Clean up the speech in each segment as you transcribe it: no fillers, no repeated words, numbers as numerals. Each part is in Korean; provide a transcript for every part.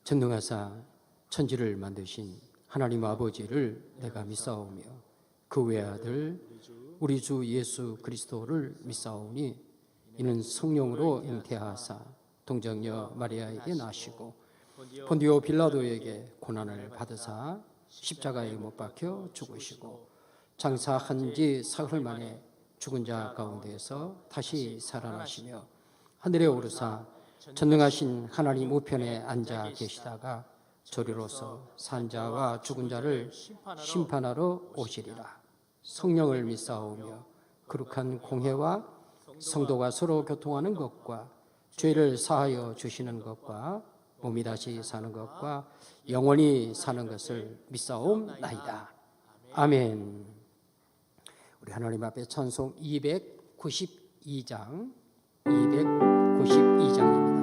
전능하사 천지를 만드신 하나님 아버지를 내가 믿사오며 그 외아들 우리 주 예수 그리스도를 믿사오니 이는 성령으로 잉태하사 동정녀 마리아에게 나시고 본디오 빌라도에게 고난을 받으사 십자가에 못 박혀 죽으시고 장사한 지 사흘 만에 죽은 자 가운데에서 다시 살아나시며 하늘에 오르사 전능하신 하나님 우편에 앉아 계시다가 저리로서 산 자와 죽은 자를 심판하러 오시리라. 성령을 믿사오며 거룩한 공회와 성도가 서로 교통하는 것과 죄를 사하여 주시는 것과 몸이 다시 사는 것과 영원히 사는 것을 믿사옵나이다. 아멘. 우리 하나님 앞에 찬송 292장 292장입니다.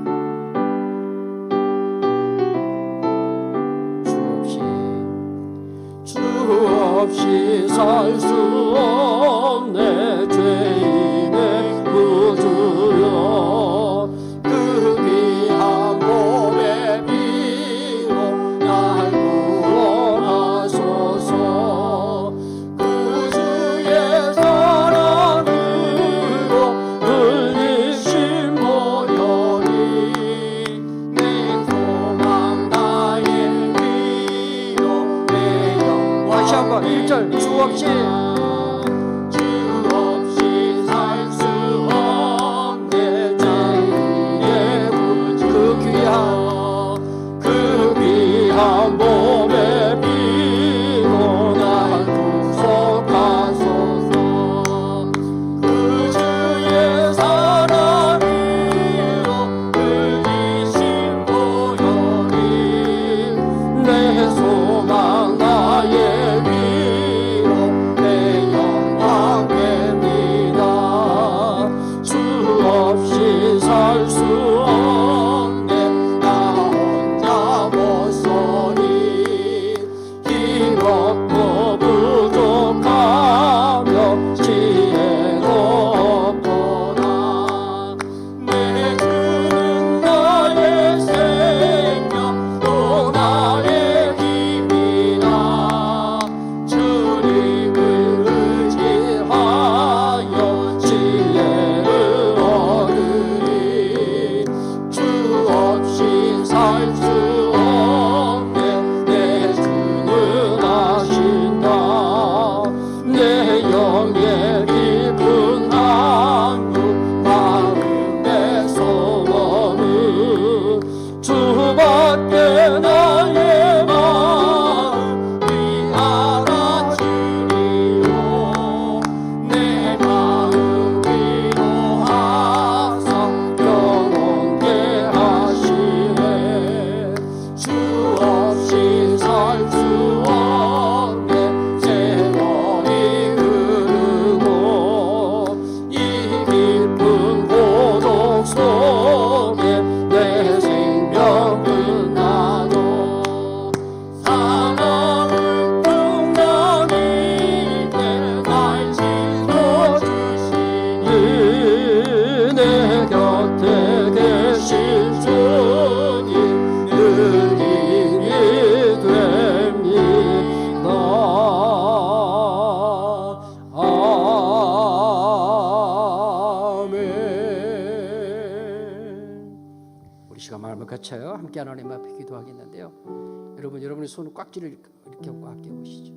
주 없이 살 수 없네 죄인의 구주여 그 귀한 몸의 피로 날 구원하소서 구주의 사랑으로 흘리신 보혈이 내 소망 나의 위로 내 영광 다시 한번 1절 주 없이 살 수 없네 죄인의 구주 그 귀한 몸의 피로 날 구속하소서 그 주의 사랑으로 흘리신 보혈이 내 소망 나의 위로 내 영광 됩니다. 주 없이 살 수 없네 나 혼자 못 서리 힘없고 부족하며 지혜도 없도다 내 주는 나의 생명 또 나의 힘이라 주님을 의지하여 지혜를 얻으리 주 없이 살 수 없네 내 주는 아신다 내 영의 깊은 한국 마음의 소원은 주밖에 나의 마음이 알아주리요 내 마음 위로하사 영원케 하시네 주 없이 살 수 없네 세월이 흐르고 이 깊은 고독 속에 내 생명은 나도 사랑을 풍랑이게 날 지켜주시니 내 곁에 계신 주님 늘 힘이 됩니다. 아멘. 우리 시간 마음을 같이요 함께 하나님 앞에 기도하겠는데요. 여러분의 손을 꽉 쥐를 이렇게 꽉 깨보시죠.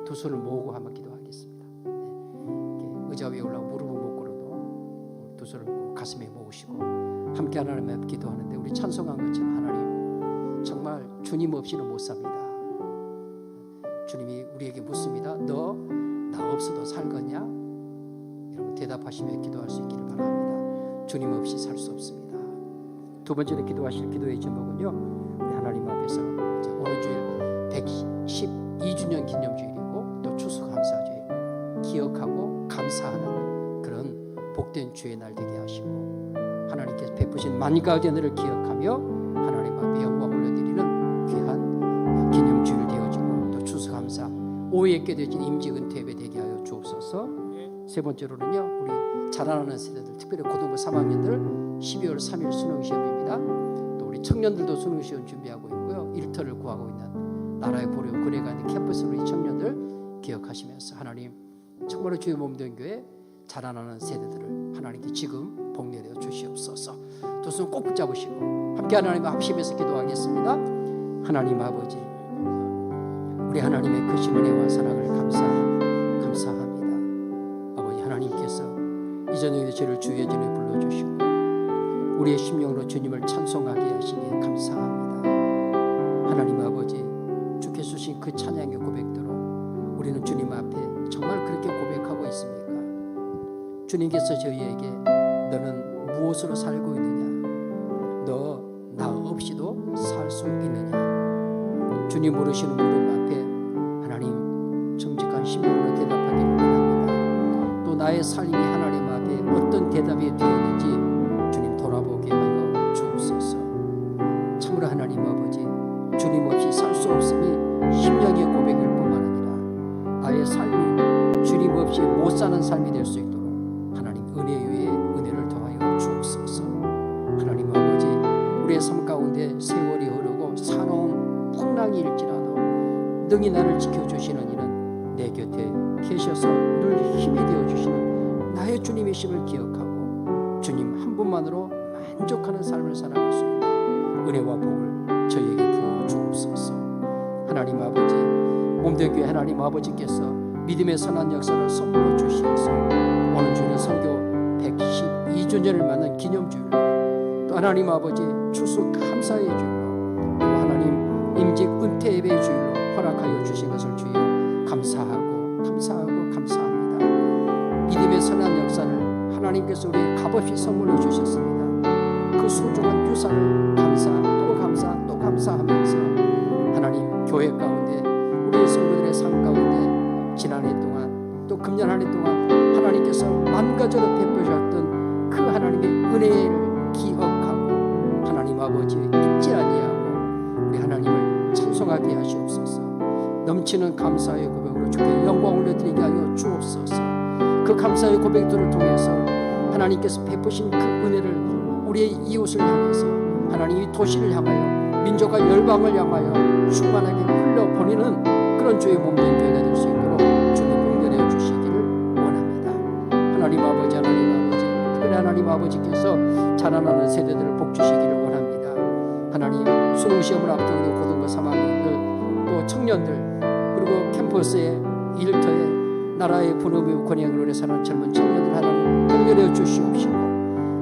두 손을 모으고 한번 기도하겠습니다. 의자 위에 올라가 무릎을 못 꿇어도 두 손을 모으고 가슴에 모으시고 함께 하나님 앞에 기도하는데 우리 찬송한 것처럼 하나님 정말 주님 없이는 못 삽니다. 주님이 우리에게 묻습니다. 너 나 없어도 살겠냐? 여러분 대답하시며 기도할 수 있기를 바랍니다. 주님 없이 살 수 없습니다. 두 번째로 기도하실 기도의 제목은요. 우리 하나님 앞에서 이제 오늘 주일 112주년 기념주일이고 또 추수감사주일 기억하고 감사하는 그런 복된 주의 날 되게 하시고 하나님께서 베푸신 만가의 은혜를 기억하며 하나님 앞에 영광 올려드리는 귀한 기념주일 되어지고 또 추수감사 오후에 깨어진 임지 은퇴 예배 되게 하여 주옵소서. 세 번째로는요. 우리 자라나는 세대들 특별히 고등부 3학년들 12월 3일 수능 시험입니다. 또 우리 청년들도 수능 시험 준비하고 있고요. 일터를 구하고 있는 나라의 보령 군에가 있는 캠퍼스로 이 청년들 기억하시면서 하나님 정말로 주의 몸된 교회 자라나는 세대들을 하나님께 지금 복 내려 주시옵소서. 두 손 꼭 붙잡으시고 함께 하나님 합심해서 기도하겠습니다. 하나님 아버지, 우리 하나님의 크신 은혜와 사랑을 감사합니다. 아버지 하나님께서 이 저녁에 저를 주의 전에 불러주시고 우리의 심령으로 주님을 찬송하게 하시니 감사합니다. 하나님 아버지, 주께서 주신 그 찬양의 고백대로 우리는 주님 앞에 정말 그렇게 고백하고 있습니까? 주님께서 저희에게 너는 무엇으로 살고 있느냐? 너 나 없이도 살 수 있느냐? 주님 물으시는 물음 앞에 하나님 정직한 심령으로 대답하기를 원합니다. 또 나의 삶이 하나님 앞에 어떤 대답이 되었는지 주님 돌아보게 하여 주옵소서. 참으로 하나님 아버지, 주님 없이 살 수 없음이 심령의 고백일 뿐만 아니라 나의 삶이 주님 없이 못 사는 삶이 될 수 있도록 하나님 은혜 위에 은혜를 더하여 주옵소서. 하나님 아버지, 우리의 삶 가운데 세월이 흐르고 사나운 풍랑이 일지라도 능히 나를 지켜주시는 이는 내 곁에 계셔서 늘 힘이 되어주시는 나의 주님이심을 기억하고 주님 한 분만으로 만족하는 삶을 살아갈 수 있는 은혜와 복을 저희에게 부어 주옵소서. 하나님 아버지, 몸된 교회 하나님 아버지께서 믿음의 선한 역사를 선물로 주시어서 오늘 주일은 선교 112주년을 맞는 기념주일로 또 하나님 아버지 추수 감사의 주일로 또 하나님 임직 은퇴 예배의 주일로 허락하여 주신 것을 주여 감사합니다. 믿음의 선한 역사를 하나님께서 우리에게 값없이 선물로 주셨습니다. 그 소중한 유산을 또 감사하면서 하나님 교회 가운데 우리의 성도들의 삶 가운데 지난 해 동안 또 금년 한 해 동안 하나님께서 만가지로 베푸셨던 그 하나님의 은혜를 기억하고 하나님 아버지 잊지 아니하고 우리 하나님을 찬송하게 하시옵소서. 넘치는 감사의 고백으로 주께 영광을 올려드리게 하여 주옵소서. 그 감사의 고백들을 통해서 하나님께서 베푸신 그 은혜를 우리의 이웃을 향해서 하나님 이 도시를 향하여 민족과 열방을 향하여 충만하게 흘려보내는 그런 주의 몸된 교회가 될 수 있도록 주님 공견해 주시기를 원합니다. 하나님 아버지, 특별히 하나님 아버지께서 자라나는 세대들을 복주시기를 원합니다. 하나님 수능시험을 앞두고 있는 고등부 3학년들 또 청년들 그리고 캠퍼스의 일터에 나라의 분업의 권행을 위해 사는 젊은 청년들 하나님 공견해 주시옵시고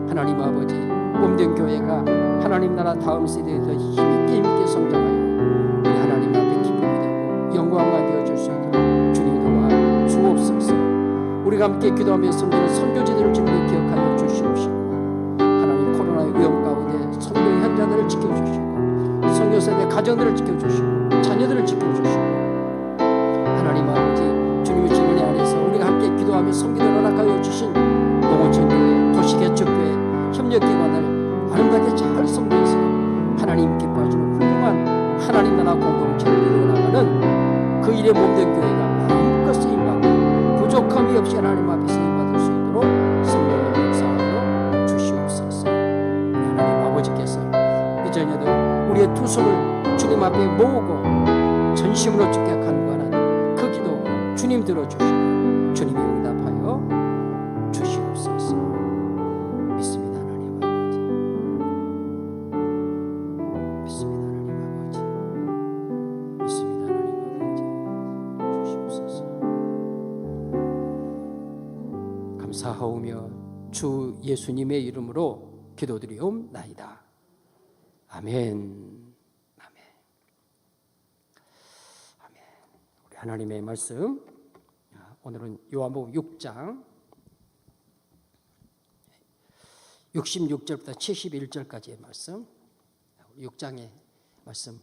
하나님 아버지 몸된 교회가 하나님 나라 다음 세대에 더 힘있게 성장하여 우리 하나님 앞에 기쁨이 되고 영광과 되어줄 수 있는 주님 도와 주옵소서. 우리가 함께 기도하며 섬기는 선교지들을 주님이 기억하여 주시옵시고 하나님 코로나의 위험 가운데 선교 현장들을 지켜주시고 선교사의 가정들을 지켜주시고 자녀들을 지켜주시고 하나님 아버지 주님의 주문의 안에서 우리가 함께 기도하며 섬기도록 허락하여 주신 농어촌교회 도시개척교회 협력기관을 아름답게 잘 섬겨서 하나님 기뻐하시는 훌륭한 하나님 나라 공동체를 이루어나가는 그 일에 몸된 교회가 마음껏 쓰임받고 부족함이 없이 하나님 앞에 쓰임받을 수 있도록 성령을 역사하여 주시옵소서. 하나님 아버지께서 이 저녁도 우리의 두 손을 주님 앞에 모으고 전심으로 주께 간구하는 그 기도 주님 들어주시고 주님이 응답하여 주시옵소서. 믿습니다 하나님 아버지. 믿습니다 하나님 아버지. 믿습니다 하나님 아버지. 주시옵소서. 감사하오며 주 예수님의 이름으로 기도드리옵나이다. 아멘. 우리 하나님의 말씀 오늘은 요한복음 6장 66절부터 71절까지의 말씀, 6장의 말씀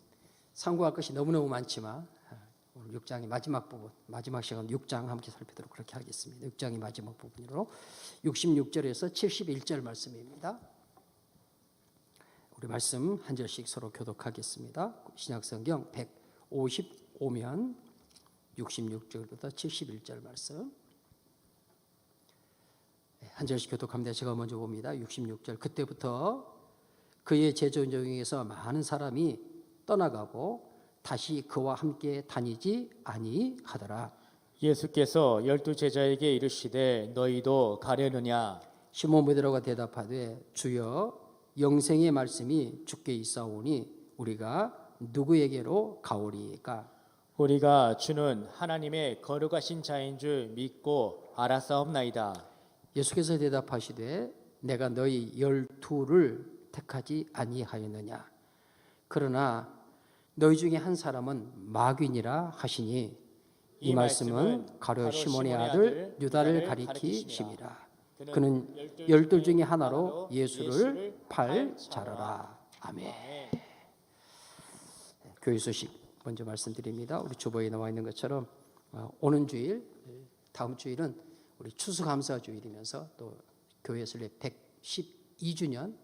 상고할 것이 너무너무 많지만 오늘 6장의 마지막 부분, 마지막 시간 6장 함께 살피도록 그렇게 하겠습니다. 6장의 마지막 부분으로 66절에서 71절 말씀입니다. 우리 말씀 한 절씩 서로 교독하겠습니다. 신약성경 155면 66절부터 71절 말씀 한 절씩 교독합니다. 제가 먼저 봅니다. 66절 그때부터 그의 제자중에서 많은 사람이 떠나가고 다시 그와 함께 다니지 아니하더라. 예수께서 12제자에게 이르시되 너희도 가려느냐? 시몬 베드로가 대답하되 주여 영생의 말씀이 주께 있사오니 우리가 누구에게로 가오리이까? 우리가 주는 하나님의 거룩하신 자인 줄 믿고 알았사옵나이다. 예수께서 대답하시되 내가 너희 12를 택하지 아니하였느냐? 그러나 너희 중에 한 사람은 마귀니라 하시니 이 말씀은 가룟 시몬의 아들 유다를 가리키심이라. 그는 12 중에 하나로 예수를 팔 자라라. 아멘. 교회 소식 먼저 말씀드립니다. 우리 주보에 나와 있는 것처럼 오는 주일, 다음 주일은 우리 추수감사주일이면서 또 교회 설립 112주년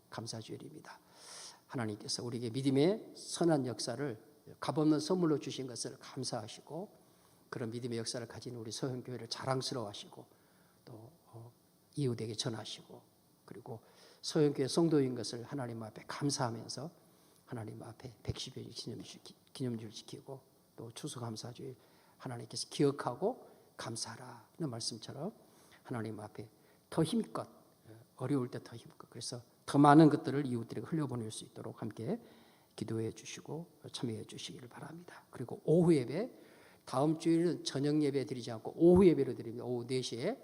감사주일입니다. 하나님께서 우리에게 믿음의 선한 역사를 값없는 선물로 주신 것을 감사하시고 그런 믿음의 역사를 가진 우리 서현교회를 자랑스러워하시고 또 이웃에게 전하시고 그리고 서현교회 성도인 것을 하나님 앞에 감사하면서 하나님 앞에 110일 기념주를 지키고 또 추수감사주일 하나님께서 기억하고 감사하라는 말씀처럼 하나님 앞에 더 힘껏 어려울 때 더 힘껏 그래서 더 많은 것들을 이웃들에게 흘려보낼 수 있도록 함께 기도해 주시고 참여해 주시기를 바랍니다. 그리고 오후 예배 다음 주일은 저녁 예배 드리지 않고 오후 예배로 드립니다. 오후 4시에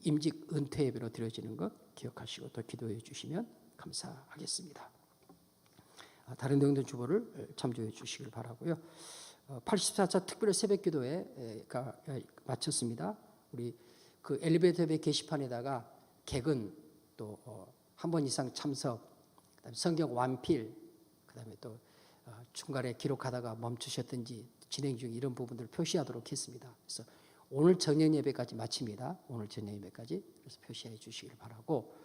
임직 은퇴 예배로 드려지는 것 기억하시고 또 기도해 주시면 감사하겠습니다. 다른 내용들 주보를 참조해 주시길 바라고요. 84차 특별 새벽 기도회가 마쳤습니다. 우리 그 엘리베이터 예배 게시판에다가 개근 또 한 번 이상 참석, 그다음에 성경 완필, 그다음에 또 중간에 기록하다가 멈추셨든지 진행 중 이런 부분들을 표시하도록 했습니다. 그래서 오늘 저녁 예배까지 마칩니다. 오늘 저녁 예배까지 그래서 표시해 주시길 바라고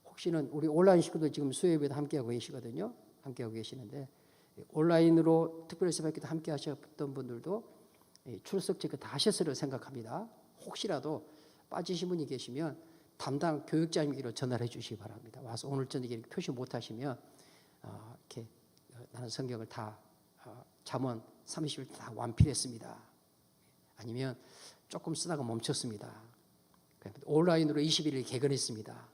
혹시는 우리 온라인 식구들 지금 수요 예배도 함께하고 계시거든요. 함께하고 계시는데 온라인으로 특별히 새벽기도 함께 하셨던 분들도 출석 체크 다 하셨으리라 생각합니다. 혹시라도 빠지신 분이 계시면 담당 교육자님께로 전화를 해주시기 바랍니다. 와서 오늘 저녁에 표시 못하시면 이렇게 나는 성경을 다 잠언 30일 다 완필했습니다. 아니면 조금 쓰다가 멈췄습니다. 온라인으로 21일 개근했습니다.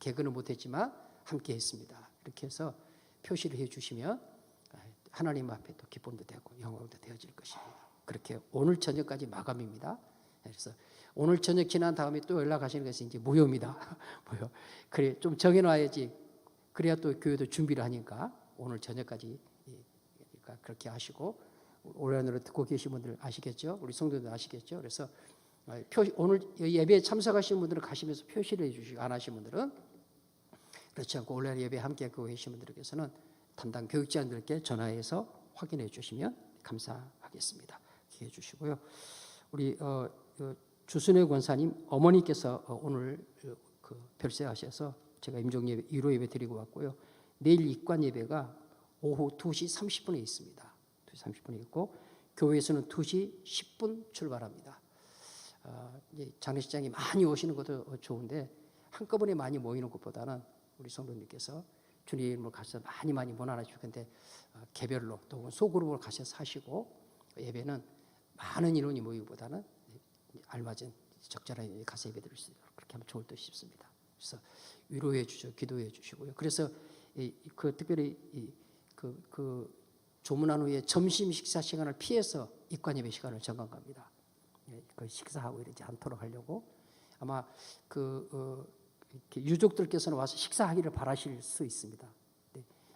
개근은 못했지만 함께 했습니다. 이렇게 해서 표시를 해주시면 하나님 앞에 또 기쁨도 되고 영광도 되어질 것입니다. 그렇게 오늘 저녁까지 마감입니다. 그래서 오늘 저녁 지난 다음에 또 연락하시는 것이 이제 무효입니다. 무효. 그래 좀 정해놔야지. 그래야 또 교회도 준비를 하니까 오늘 저녁까지 그러니까 그렇게 하시고 온라인으로 듣고 계신 분들 아시겠죠? 우리 성도들 아시겠죠? 그래서 오늘 예배에 참석하신 분들은 가시면서 표시를 해주시고 안 하신 분들은 그렇지 않고 온라인 예배 함께 하고 계신 분들께서는 담당 교육자님들께 전화해서 확인해 주시면 감사하겠습니다. 기회해 주시고요. 우리 주순회 권사님 어머니께서 오늘 그 별세하셔서 제가 임종 예배 1호 예배 드리고 왔고요. 내일 입관 예배가 오후 2시 30분에 있습니다. 2시 30분에 있고 교회에서는 2시 10분 출발합니다. 장례식장에 많이 오시는 것도 좋은데 한꺼번에 많이 모이는 것보다는 우리 성도님께서 주님 이름으로 가셔서 많이 모나나 주실 건데 개별로 또 소그룹으로 가셔서 하시고 예배는 많은 인원이 모이기보다는 알맞은 적절한 가서 예배 드릴 수 있도록 그렇게 하면 좋을 듯 싶습니다. 그래서 위로해 주시고 기도해 주시고요. 그래서 그 특별히 그 조문한 후에 점심 식사 시간을 피해서 입관 예배 시간을 정한 겁니다. 그 식사하고 이러지 않도록 하려고 아마 유족들께서는 와서 식사하기를 바라실 수 있습니다.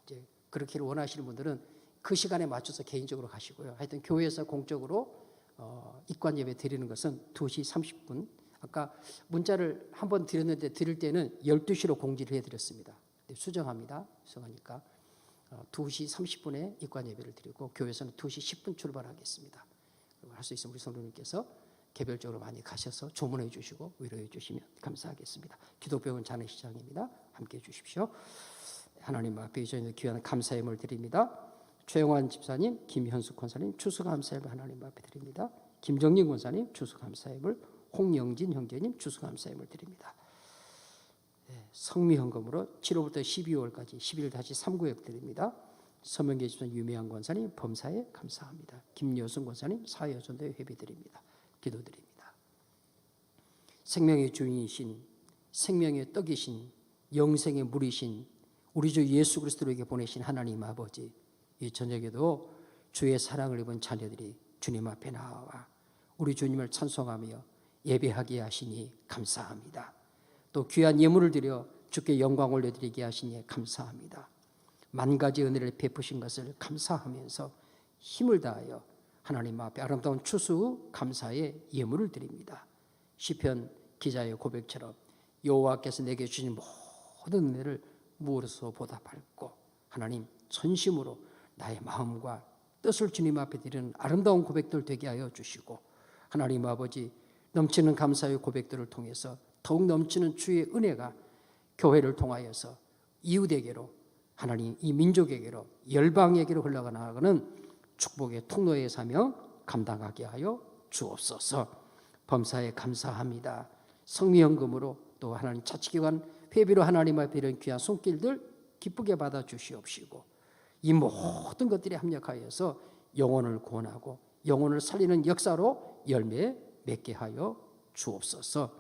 이제 그렇게를 원하시는 분들은 그 시간에 맞춰서 개인적으로 가시고요. 하여튼 교회에서 공적으로 입관 예배 드리는 것은 2시 30분. 아까 문자를 한번 드렸는데 드릴 때는 12시로 공지를 해드렸습니다. 수정합니다. 수정하니까 2시 30분에 입관 예배를 드리고 교회에서는 2시 10분 출발하겠습니다. 할 수 있으면 우리 성도님께서 개별적으로 많이 가셔서 조문해 주시고 위로해 주시면 감사하겠습니다. 기독병원 장례식장입니다. 함께해 주십시오. 하나님 앞에 저희는 귀한 감사의 물 드립니다. 최영환 집사님, 김현숙 권사님 추수감사의 물 하나님 앞에 드립니다. 김정린 권사님 추수감사의 물, 홍영진 형제님 추수감사의 물 드립니다. 네. 성미헌금으로 7월부터 12월까지 10일 다시 3구역 드립니다. 서명계 집사 유명한 권사님 범사에 감사합니다. 김여순 권사님 사회전도에 회비드립니다. 기도드립니다. 생명의 주인이신 생명의 떡이신 영생의 물이신 우리 주 예수 그리스도에게 보내신 하나님 아버지, 이 저녁에도 주의 사랑을 입은 자녀들이 주님 앞에 나와 우리 주님을 찬송하며 예배하게 하시니 감사합니다. 또 귀한 예물을 드려 주께 영광 올려드리게 하시니 감사합니다. 만 가지 은혜를 베푸신 것을 감사하면서 힘을 다하여 하나님 앞에 아름다운 추수 감사의 예물을 드립니다. 시편 기자의 고백처럼 여호와께서 내게 주신 모든 은혜를 무엇으로 보답할꼬. 하나님 전심으로 나의 마음과 뜻을 주님 앞에 드리는 아름다운 고백들 되게 하여 주시고, 하나님 아버지 넘치는 감사의 고백들을 통해서 더욱 넘치는 주의 은혜가 교회를 통하여서 이웃에게로, 하나님 이 민족에게로, 열방에게로 흘러나가는 축복의 통로의 사명 감당하게 하여 주옵소서. 범사에 감사합니다. 성미헌금으로 또 하나님 자치기관 회비로 하나님 앞에 이런 귀한 손길들 기쁘게 받아 주시옵시고, 이 모든 것들이 합력하여서 영혼을 구원하고 영혼을 살리는 역사로 열매 맺게 하여 주옵소서.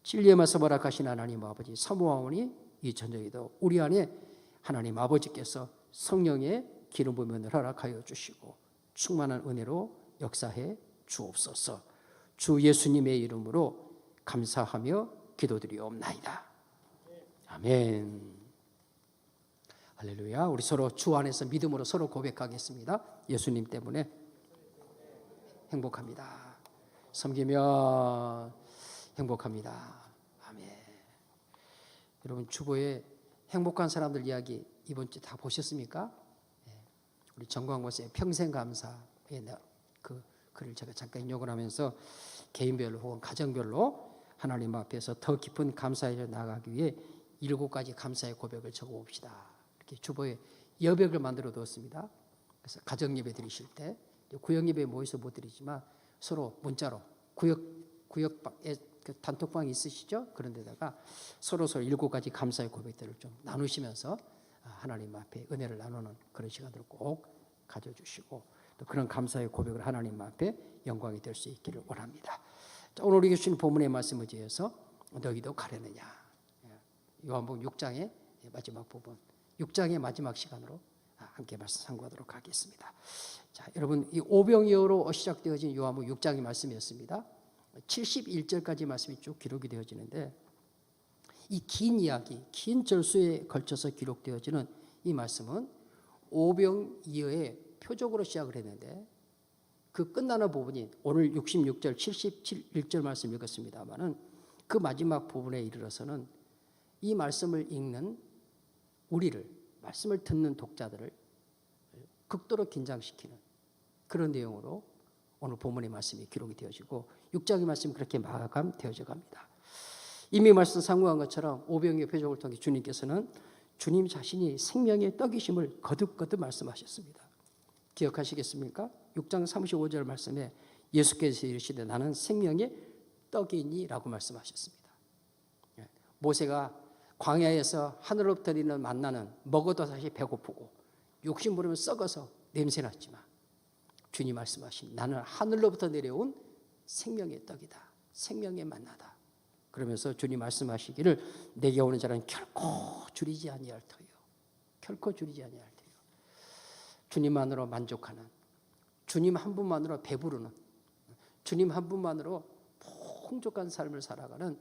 진리의 말씀 허락하신 하나님 아버지, 사모하오니 이 저녁에도 우리 안에 하나님 아버지께서 성령의 기름 부음을 허락하여 주시고 충만한 은혜로 역사해 주옵소서. 주 예수님의 이름으로 감사하며 기도드리옵나이다. 아멘. 할렐루야. 우리 서로 주 안에서 믿음으로 서로 고백하겠습니다. 예수님 때문에 행복합니다. 섬기며 행복합니다. 아멘. 여러분 주보에 행복한 사람들 이야기 이번 주 다 보셨습니까? 우리 정광고스의 평생 감사의 그 글을 제가 잠깐 인용을 하면서 개인별로 혹은 가정별로 하나님 앞에서 더 깊은 감사에 나가기 위해 7가지 감사의 고백을 적어봅시다. 이렇게 주보에 여백을 만들어 두었습니다. 그래서 가정 예배 드리실 때 구역 예배 모여서 못 드리지만 서로 문자로 구역에 그 단톡방이 있으시죠? 그런 데다가 서로 7가지 감사의 고백들을 좀 나누시면서 하나님 앞에 은혜를 나누는 그런 시간들을 꼭 가져주시고 또 그런 감사의 고백을 하나님 앞에 영광이 될 수 있기를 원합니다. 자, 오늘 우리 주신 본문의 말씀을 지어서 너희도 가려느냐. 요한복음 6장의 마지막 부분, 6장의 마지막 시간으로 함께 말씀 상고하도록 하겠습니다. 자, 여러분 이 오병이어로 시작되어진 요한복음 6장의 말씀이었습니다. 71절까지 말씀이 쭉 기록이 되어지는데 이 긴 이야기, 긴 절수에 걸쳐서 기록되어지는 이 말씀은 오병이어의 표적으로 시작을 했는데 그 끝나는 부분이 오늘 66절, 71절 말씀 읽었습니다마는 그 마지막 부분에 이르러서는 이 말씀을 읽는 우리를, 말씀을 듣는 독자들을 극도로 긴장시키는 그런 내용으로 오늘 본문의 말씀이 기록이 되어지고 6장의 말씀이 그렇게 마감되어져 갑니다. 이미 말씀 상고한 것처럼 오병이어 표적을 통해 주님께서는 주님 자신이 생명의 떡이심을 거듭거듭 말씀하셨습니다. 기억하시겠습니까? 6장 35절 말씀에 예수께서 이르시되 나는 생명의 떡이니라고 말씀하셨습니다. 모세가 광야에서 하늘로부터 내리는 만나는 먹어도 다시 배고프고 욕심 부리면 썩어서 냄새났지만 주님 말씀하신 나는 하늘로부터 내려온 생명의 떡이다. 생명의 만나다. 그러면서 주님 말씀하시기를 내게 오는 자는 결코 줄이지 아니할 터요. 결코 줄이지 아니할 터요. 주님만으로 만족하는, 주님 한 분만으로 배부르는, 주님 한 분만으로 풍족한 삶을 살아가는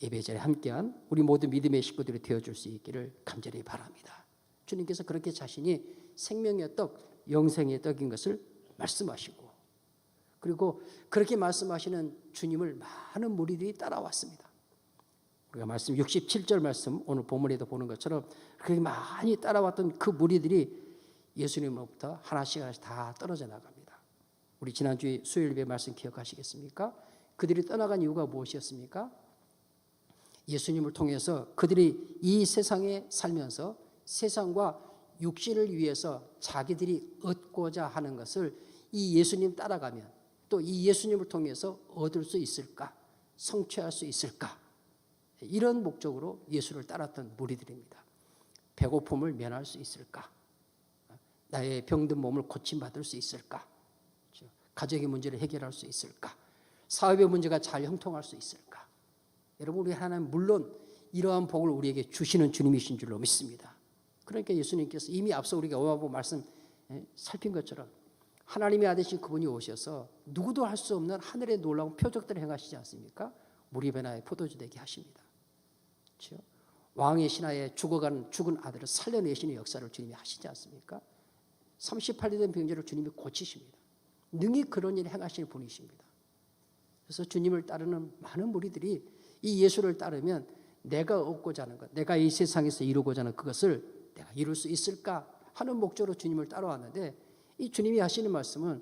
예배자에 함께한 우리 모든 믿음의 식구들이 되어줄 수 있기를 간절히 바랍니다. 주님께서 그렇게 자신이 생명의 떡, 영생의 떡인 것을 말씀하시고 그리고 그렇게 말씀하시는 주님을 많은 무리들이 따라왔습니다. 우리가 말씀 67절 말씀 오늘 본문에도 보는 것처럼 그렇게 많이 따라왔던 그 무리들이 예수님으로부터 하나씩 하나씩 다 떨어져 나갑니다. 우리 지난주에 수요일 예배 말씀 기억하시겠습니까? 그들이 떠나간 이유가 무엇이었습니까? 예수님을 통해서 그들이 이 세상에 살면서 세상과 육신을 위해서 자기들이 얻고자 하는 것을 이 예수님 따라가면 또 이 예수님을 통해서 얻을 수 있을까? 성취할 수 있을까? 이런 목적으로 예수를 따랐던 무리들입니다. 배고픔을 면할 수 있을까? 나의 병든 몸을 고침받을 수 있을까? 가정의 문제를 해결할 수 있을까? 사업의 문제가 잘 형통할 수 있을까? 여러분, 우리 하나님 물론 이러한 복을 우리에게 주시는 주님이신 줄로 믿습니다. 그러니까 예수님께서 이미 앞서 우리가 오마보 말씀 살핀 것처럼 하나님의 아들이신 그분이 오셔서 누구도 할 수 없는 하늘의 놀라운 표적들을 행하시지 않습니까? 무리 변화의 포도주 되게 하십니다. 그렇죠? 왕의 신하에 죽은 아들을 살려내시는 역사를 주님이 하시지 않습니까? 38년 된 병자를 주님이 고치십니다. 능히 그런 일을 행하시는 분이십니다. 그래서 주님을 따르는 많은 무리들이 이 예수를 따르면 내가 얻고자 하는 것, 내가 이 세상에서 이루고자 하는 그것을 내가 이룰 수 있을까 하는 목적으로 주님을 따라왔는데, 이 주님이 하시는 말씀은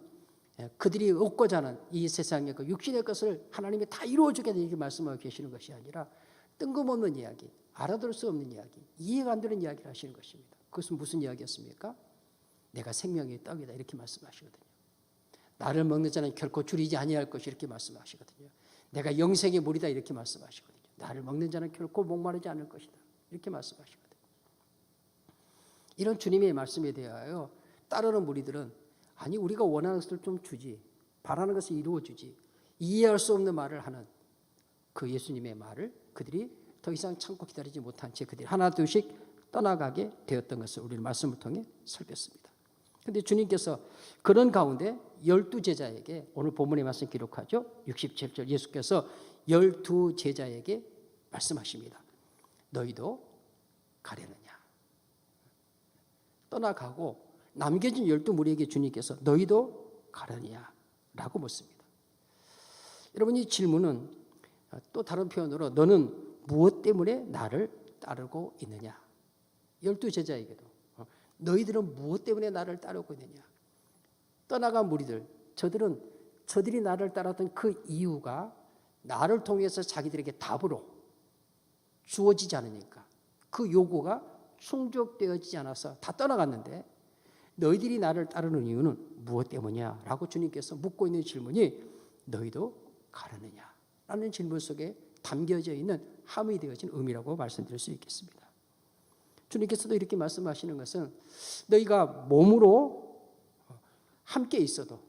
그들이 얻고자 하는 이 세상의 그 육신의 것을 하나님이 다 이루어주겠다 이렇게 말씀하고 계시는 것이 아니라 뜬금없는 이야기, 알아들을 수 없는 이야기, 이해가 안 되는 이야기를 하시는 것입니다. 그것은 무슨 이야기였습니까? 내가 생명의 떡이다 이렇게 말씀하시거든요. 나를 먹는 자는 결코 줄이지 아니할 것이 이렇게 말씀하시거든요. 내가 영생의 물이다 이렇게 말씀하시거든요. 나를 먹는 자는 결코 목마르지 않을 것이다 이렇게 말씀하시거든요. 이런 주님의 말씀에 대하여 따르는 무리들은 아니 우리가 원하는 것을 좀 주지, 바라는 것을 이루어 주지, 이해할 수 없는 말을 하는 그 예수님의 말을 그들이 더 이상 참고 기다리지 못한 채 그들이 하나 둘씩 떠나가게 되었던 것을 우리는 말씀을 통해 살폈습니다. 그런데 주님께서 그런 가운데 12제자에게 오늘 본문의 말씀 기록하죠. 67절 예수께서 12제자에게 말씀하십니다. 너희도 가려느냐. 떠나가고 남겨진 12무리에게 주님께서 너희도 가려느냐 라고 묻습니다. 여러분, 이 질문은 또 다른 표현으로 너는 무엇 때문에 나를 따르고 있느냐. 12제자에게도 너희들은 무엇 때문에 나를 따르고 있느냐. 떠나간 무리들, 저들이 나를 따랐던 그 이유가 나를 통해서 자기들에게 답으로 주어지지 않으니까, 그 요구가 충족되어지지 않아서 다 떠나갔는데 너희들이 나를 따르는 이유는 무엇 때문이냐 라고 주님께서 묻고 있는 질문이 너희도 가려느냐 라는 질문 속에 담겨져 있는 함의 되어진 의미라고 말씀드릴 수 있겠습니다. 주님께서도 이렇게 말씀하시는 것은 너희가 몸으로 함께 있어도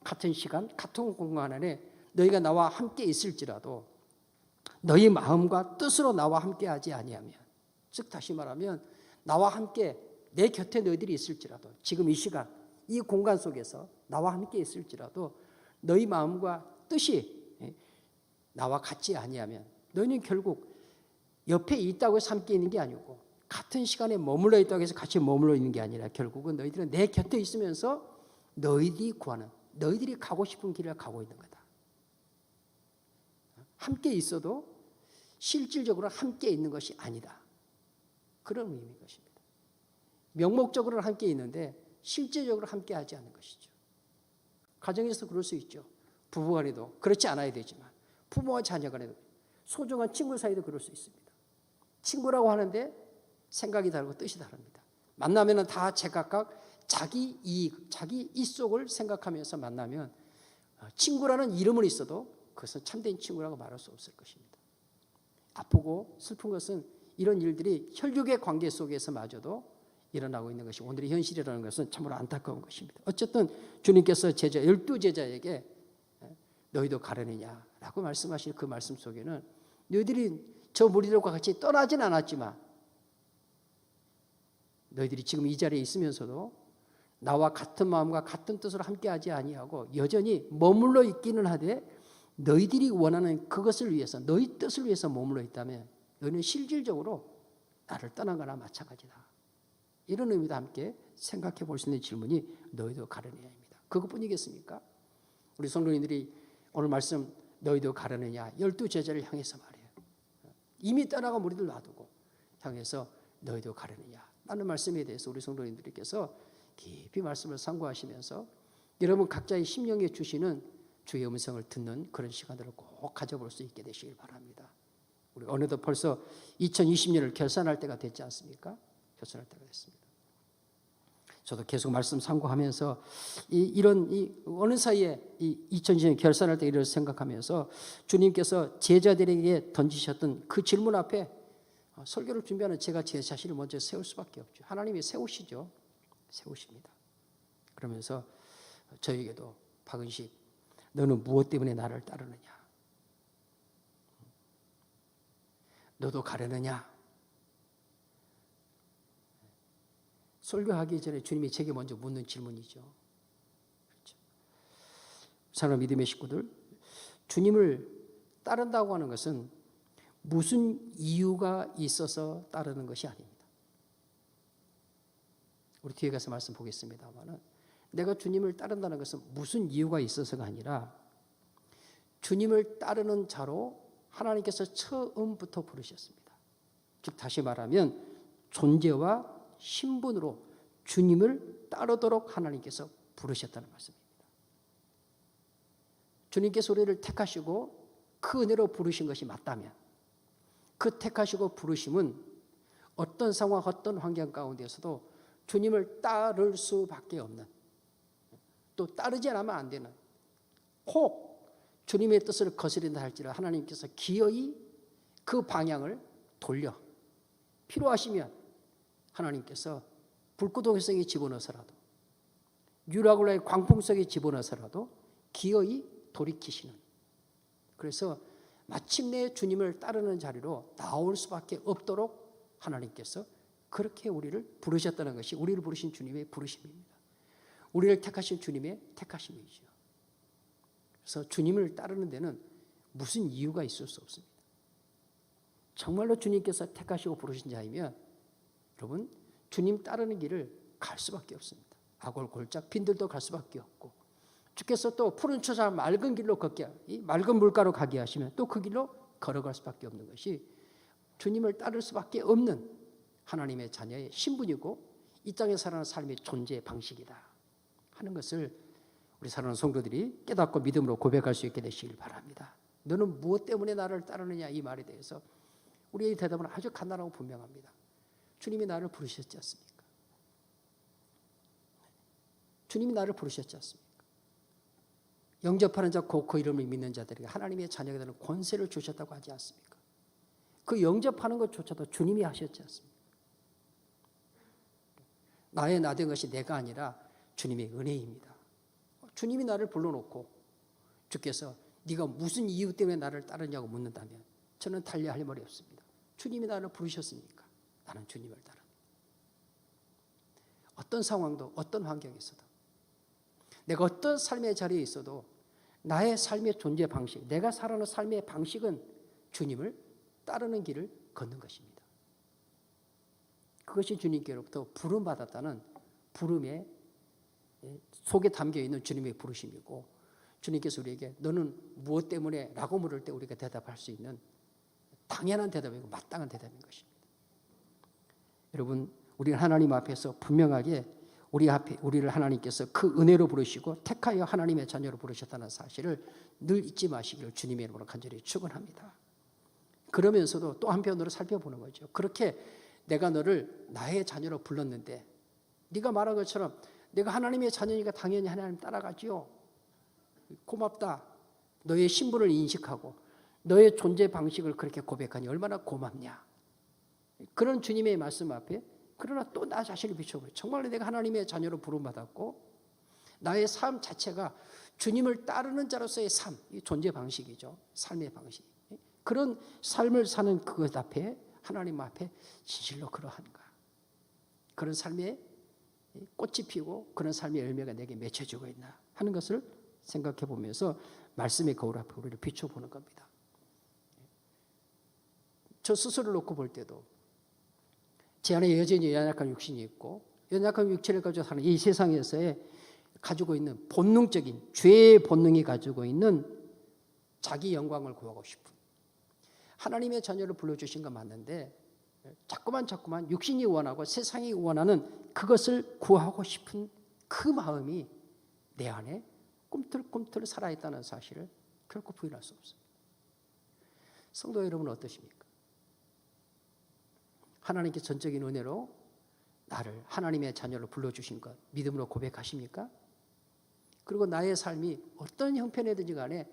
같은 시간, 같은 공간 안에 너희가 나와 함께 있을지라도 너희 마음과 뜻으로 나와 함께 하지 아니하면, 즉 다시 말하면 나와 함께 내 곁에 너희들이 있을지라도 지금 이 시간, 이 공간 속에서 나와 함께 있을지라도 너희 마음과 뜻이 나와 같지 아니하면 너희는 결국 옆에 있다고 해서 함께 있는 게 아니고 같은 시간에 머물러 있다고 해서 같이 머물러 있는 게 아니라 결국은 너희들은 내 곁에 있으면서 너희들이 구하는, 너희들이 가고 싶은 길을 가고 있는 거다. 함께 있어도 실질적으로 함께 있는 것이 아니다. 그런 의미인 것입니다. 명목적으로는 함께 있는데 실제적으로 함께 하지 않는 것이죠. 가정에서 그럴 수 있죠. 부부간에도 그렇지 않아야 되지만 부모와 자녀간에도, 소중한 친구 사이도 그럴 수 있습니다. 친구라고 하는데 생각이 다르고 뜻이 다릅니다. 만나면 다 제각각 자기 이익, 자기 이속을 생각하면서 만나면 친구라는 이름은 있어도 그것은 참된 친구라고 말할 수 없을 것입니다. 아프고 슬픈 것은 이런 일들이 혈육의 관계 속에서마저도 일어나고 있는 것이 오늘의 현실이라는 것은 참으로 안타까운 것입니다. 어쨌든 주님께서 12제자에게 너희도 가려느냐라고 말씀하신 그 말씀 속에는 너희들이 저 무리들과 같이 떠나진 않았지만 너희들이 지금 이 자리에 있으면서도 나와 같은 마음과 같은 뜻으로 함께하지 아니하고 여전히 머물러 있기는 하되 너희들이 원하는 그것을 위해서, 너희 뜻을 위해서 머물러 있다면 너희는 실질적으로 나를 떠난 거나 마찬가지다. 이런 의미도 함께 생각해 볼 수 있는 질문이 너희도 가려느냐입니다. 그것뿐이겠습니까? 우리 성도님들이 오늘 말씀 너희도 가려느냐 12제자를 향해서 말해요. 이미 떠나간 무리들 놔두고 향해서 너희도 가려느냐 라는 말씀에 대해서 우리 성도님들께서 깊이 말씀을 상고하시면서 여러분 각자의 심령에 주시는 주의 음성을 듣는 그런 시간들을 꼭 가져볼 수 있게 되시길 바랍니다. 우리 어느덧 벌써 2020년을 결산할 때가 됐지 않습니까? 결산할 때가 됐습니다. 저도 계속 말씀 참고하면서 이런 어느 사이에 2020년 결산할 때 이를 생각하면서 주님께서 제자들에게 던지셨던 그 질문 앞에 설교를 준비하는 제가 제 자신을 먼저 세울 수밖에 없죠. 하나님이 세우시죠. 세우십니다. 그러면서 저에게도 박은식, 너는 무엇 때문에 나를 따르느냐? 너도 가려느냐? 설교하기 전에 주님이 제게 먼저 묻는 질문이죠. 그렇죠? 사랑하는 믿음의 식구들, 주님을 따른다고 하는 것은 무슨 이유가 있어서 따르는 것이 아닙니다. 우리 뒤에 가서 말씀 보겠습니다만, 내가 주님을 따른다는 것은 무슨 이유가 있어서가 아니라 주님을 따르는 자로 하나님께서 처음부터 부르셨습니다. 즉 다시 말하면 존재와 신분으로 주님을 따르도록 하나님께서 부르셨다는 말씀입니다. 주님께서 우리를 택하시고 그 은혜로 부르신 것이 맞다면 그 택하시고 부르심은 어떤 상황, 어떤 환경 가운데서도 주님을 따를 수밖에 없는, 또 따르지 않으면 안 되는, 혹 주님의 뜻을 거스린다 할지라도 하나님께서 기어이 그 방향을 돌려 필요하시면 하나님께서 불구덩이 속에 집어넣어서라도 유라굴라의 광풍 속에 집어넣어서라도 기어이 돌이키시는, 그래서 마침내 주님을 따르는 자리로 나올 수밖에 없도록 하나님께서 그렇게 우리를 부르셨다는 것이 우리를 부르신 주님의 부르심입니다. 우리를 택하신 주님의 택하심이죠. 그래서 주님을 따르는 데는 무슨 이유가 있을 수 없습니다. 정말로 주님께서 택하시고 부르신 자이면 여러분 주님 따르는 길을 갈 수밖에 없습니다. 아골골짝 빈들도 갈 수밖에 없고, 주께서 또 푸른 초자 맑은 길로 걷게, 이 맑은 물가로 가게 하시면 또 그 길로 걸어갈 수밖에 없는 것이 주님을 따를 수밖에 없는 하나님의 자녀의 신분이고 이 땅에 살아가는 삶의 존재 방식이다 하는 것을 우리 사랑하는 성도들이 깨닫고 믿음으로 고백할 수 있게 되시길 바랍니다. 너는 무엇 때문에 나를 따르느냐, 이 말에 대해서 우리의 대답은 아주 간단하고 분명합니다. 주님이 나를 부르셨지 않습니까? 주님이 나를 부르셨지 않습니까? 영접하는 자 곧 그 이름을 믿는 자들에게 하나님의 자녀가 되는 권세를 주셨다고 하지 않습니까? 그 영접하는 것조차도 주님이 하셨지 않습니까? 나의 나 된 것이 내가 아니라 주님의 은혜입니다. 주님이 나를 불러놓고 주께서 네가 무슨 이유 때문에 나를 따르냐고 묻는다면 저는 달리할 말이 없습니다. 주님이 나를 부르셨으니까 나는 주님을 따릅니다. 어떤 상황도 어떤 환경에서도 내가 어떤 삶의 자리에 있어도 나의 삶의 존재 방식, 내가 살아가는 삶의 방식은 주님을 따르는 길을 걷는 것입니다. 그것이 주님께로부터 부름받았다는 부름의 속에 담겨있는 주님의 부르심이고, 주님께서 우리에게 너는 무엇 때문에? 라고 물을 때 우리가 대답할 수 있는 당연한 대답이고 마땅한 대답인 것입니다. 여러분, 우리는 하나님 앞에서 분명하게 우리를 하나님께서 그 은혜로 부르시고 택하여 하나님의 자녀로 부르셨다는 사실을 늘 잊지 마시기를 주님의 이름으로 간절히 축원합니다. 그러면서도 또 한편으로 살펴보는 거죠. 그렇게 내가 너를 나의 자녀로 불렀는데 네가 말한 것처럼 내가 하나님의 자녀니까 당연히 하나님 따라가지요. 고맙다. 너의 신분을 인식하고 너의 존재 방식을 그렇게 고백하니 얼마나 고맙냐. 그런 주님의 말씀 앞에 그러나 또 나 자신을 비춰보고 정말로 내가 하나님의 자녀로 부름받았고 나의 삶 자체가 주님을 따르는 자로서의 삶, 이 존재 방식이죠. 삶의 방식. 그런 삶을 사는 그것 앞에 하나님 앞에 진실로 그러한가. 그런 삶의 꽃이 피고 그런 삶의 열매가 내게 맺혀지고 있나 하는 것을 생각해 보면서 말씀의 거울 앞에 우리를 비춰보는 겁니다. 저 스스로를 놓고 볼 때도 제 안에 여전히 연약한 육신이 있고 연약한 육체를 가지고 사는 이 세상에서의 가지고 있는 본능적인 죄의 본능이 가지고 있는 자기 영광을 구하고 싶은, 하나님의 자녀를 불러주신 건 맞는데 자꾸만 육신이 원하고 세상이 원하는 그것을 구하고 싶은 그 마음이 내 안에 꿈틀꿈틀 살아있다는 사실을 결코 부인할 수 없습니다. 성도 여러분은 어떠십니까? 하나님께 전적인 은혜로 나를 하나님의 자녀로 불러주신 것 믿음으로 고백하십니까? 그리고 나의 삶이 어떤 형편이든지 간에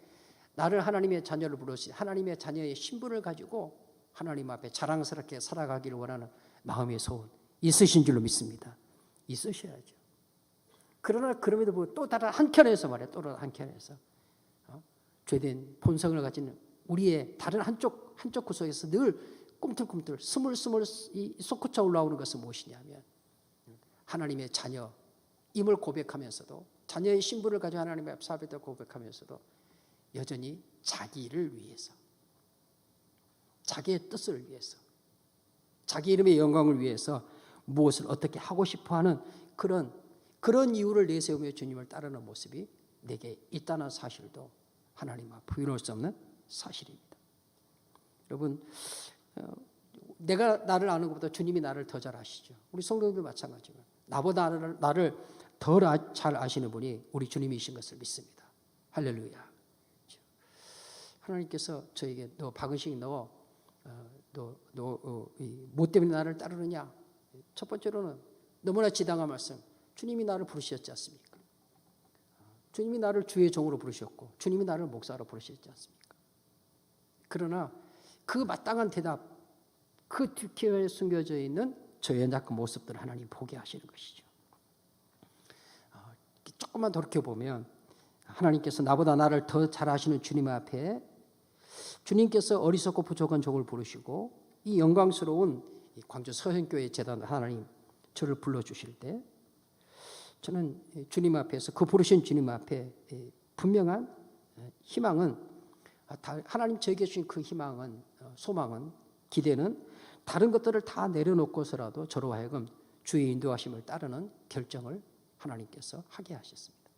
나를 하나님의 자녀로 부르시 하나님의 자녀의 신분을 가지고 하나님 앞에 자랑스럽게 살아가기를 원하는 마음의 소원 있으신 줄로 믿습니다. 있으셔야죠. 그러나 그럼에도 불구하고 또 다른 한켠에서 말이에요. 또 다른 한켠에서 죄된 본성을 가진 우리의 다른 한쪽 구석에서 늘 꿈틀꿈틀 스물스물 솟구쳐 올라오는 것은 무엇이냐면 하나님의 자녀임을 고백하면서도 자녀의 신분을 가지고 하나님의 앞에 고백하면서도 여전히 자기를 위해서 자기의 뜻을 위해서 자기 이름의 영광을 위해서 무엇을 어떻게 하고 싶어하는 그런 이유를 내세우며 주님을 따르는 모습이 내게 있다는 사실도 하나님 앞 부인할 수 없는 사실입니다. 여러분 내가 나를 아는 것보다 주님이 나를 더 잘 아시죠. 우리 성도님도 마찬가지고 나보다 나를 더 잘 아시는 분이 우리 주님이신 것을 믿습니다. 할렐루야. 하나님께서 저에게 너 박은식 너 뭐 때문에 나를 따르느냐. 첫 번째로는 너무나 지당한 말씀. 주님이 나를 부르셨지 않습니까? 주님이 나를 주의 종으로 부르셨고 주님이 나를 목사로 부르셨지 않습니까? 그러나 그 마땅한 대답, 그 뒤에 숨겨져 있는 저 연약한 모습들을 하나님 보게 하시는 것이죠. 조금만 돌이켜보면 하나님께서 나보다 나를 더 잘 아시는 주님 앞에 주님께서 어리석고 부족한 종을 부르시고 이 영광스러운 광주 서현교회 재단 하나님 저를 불러주실 때 저는 주님 앞에서 그 부르신 주님 앞에 분명한 희망은 하나님 저에게 주신 그 희망은 소망은 기대는 다른 것들을 다 내려놓고서라도 저로 하여금 주의 인도하심을 따르는 결정을 하나님께서 하게 하셨습니다.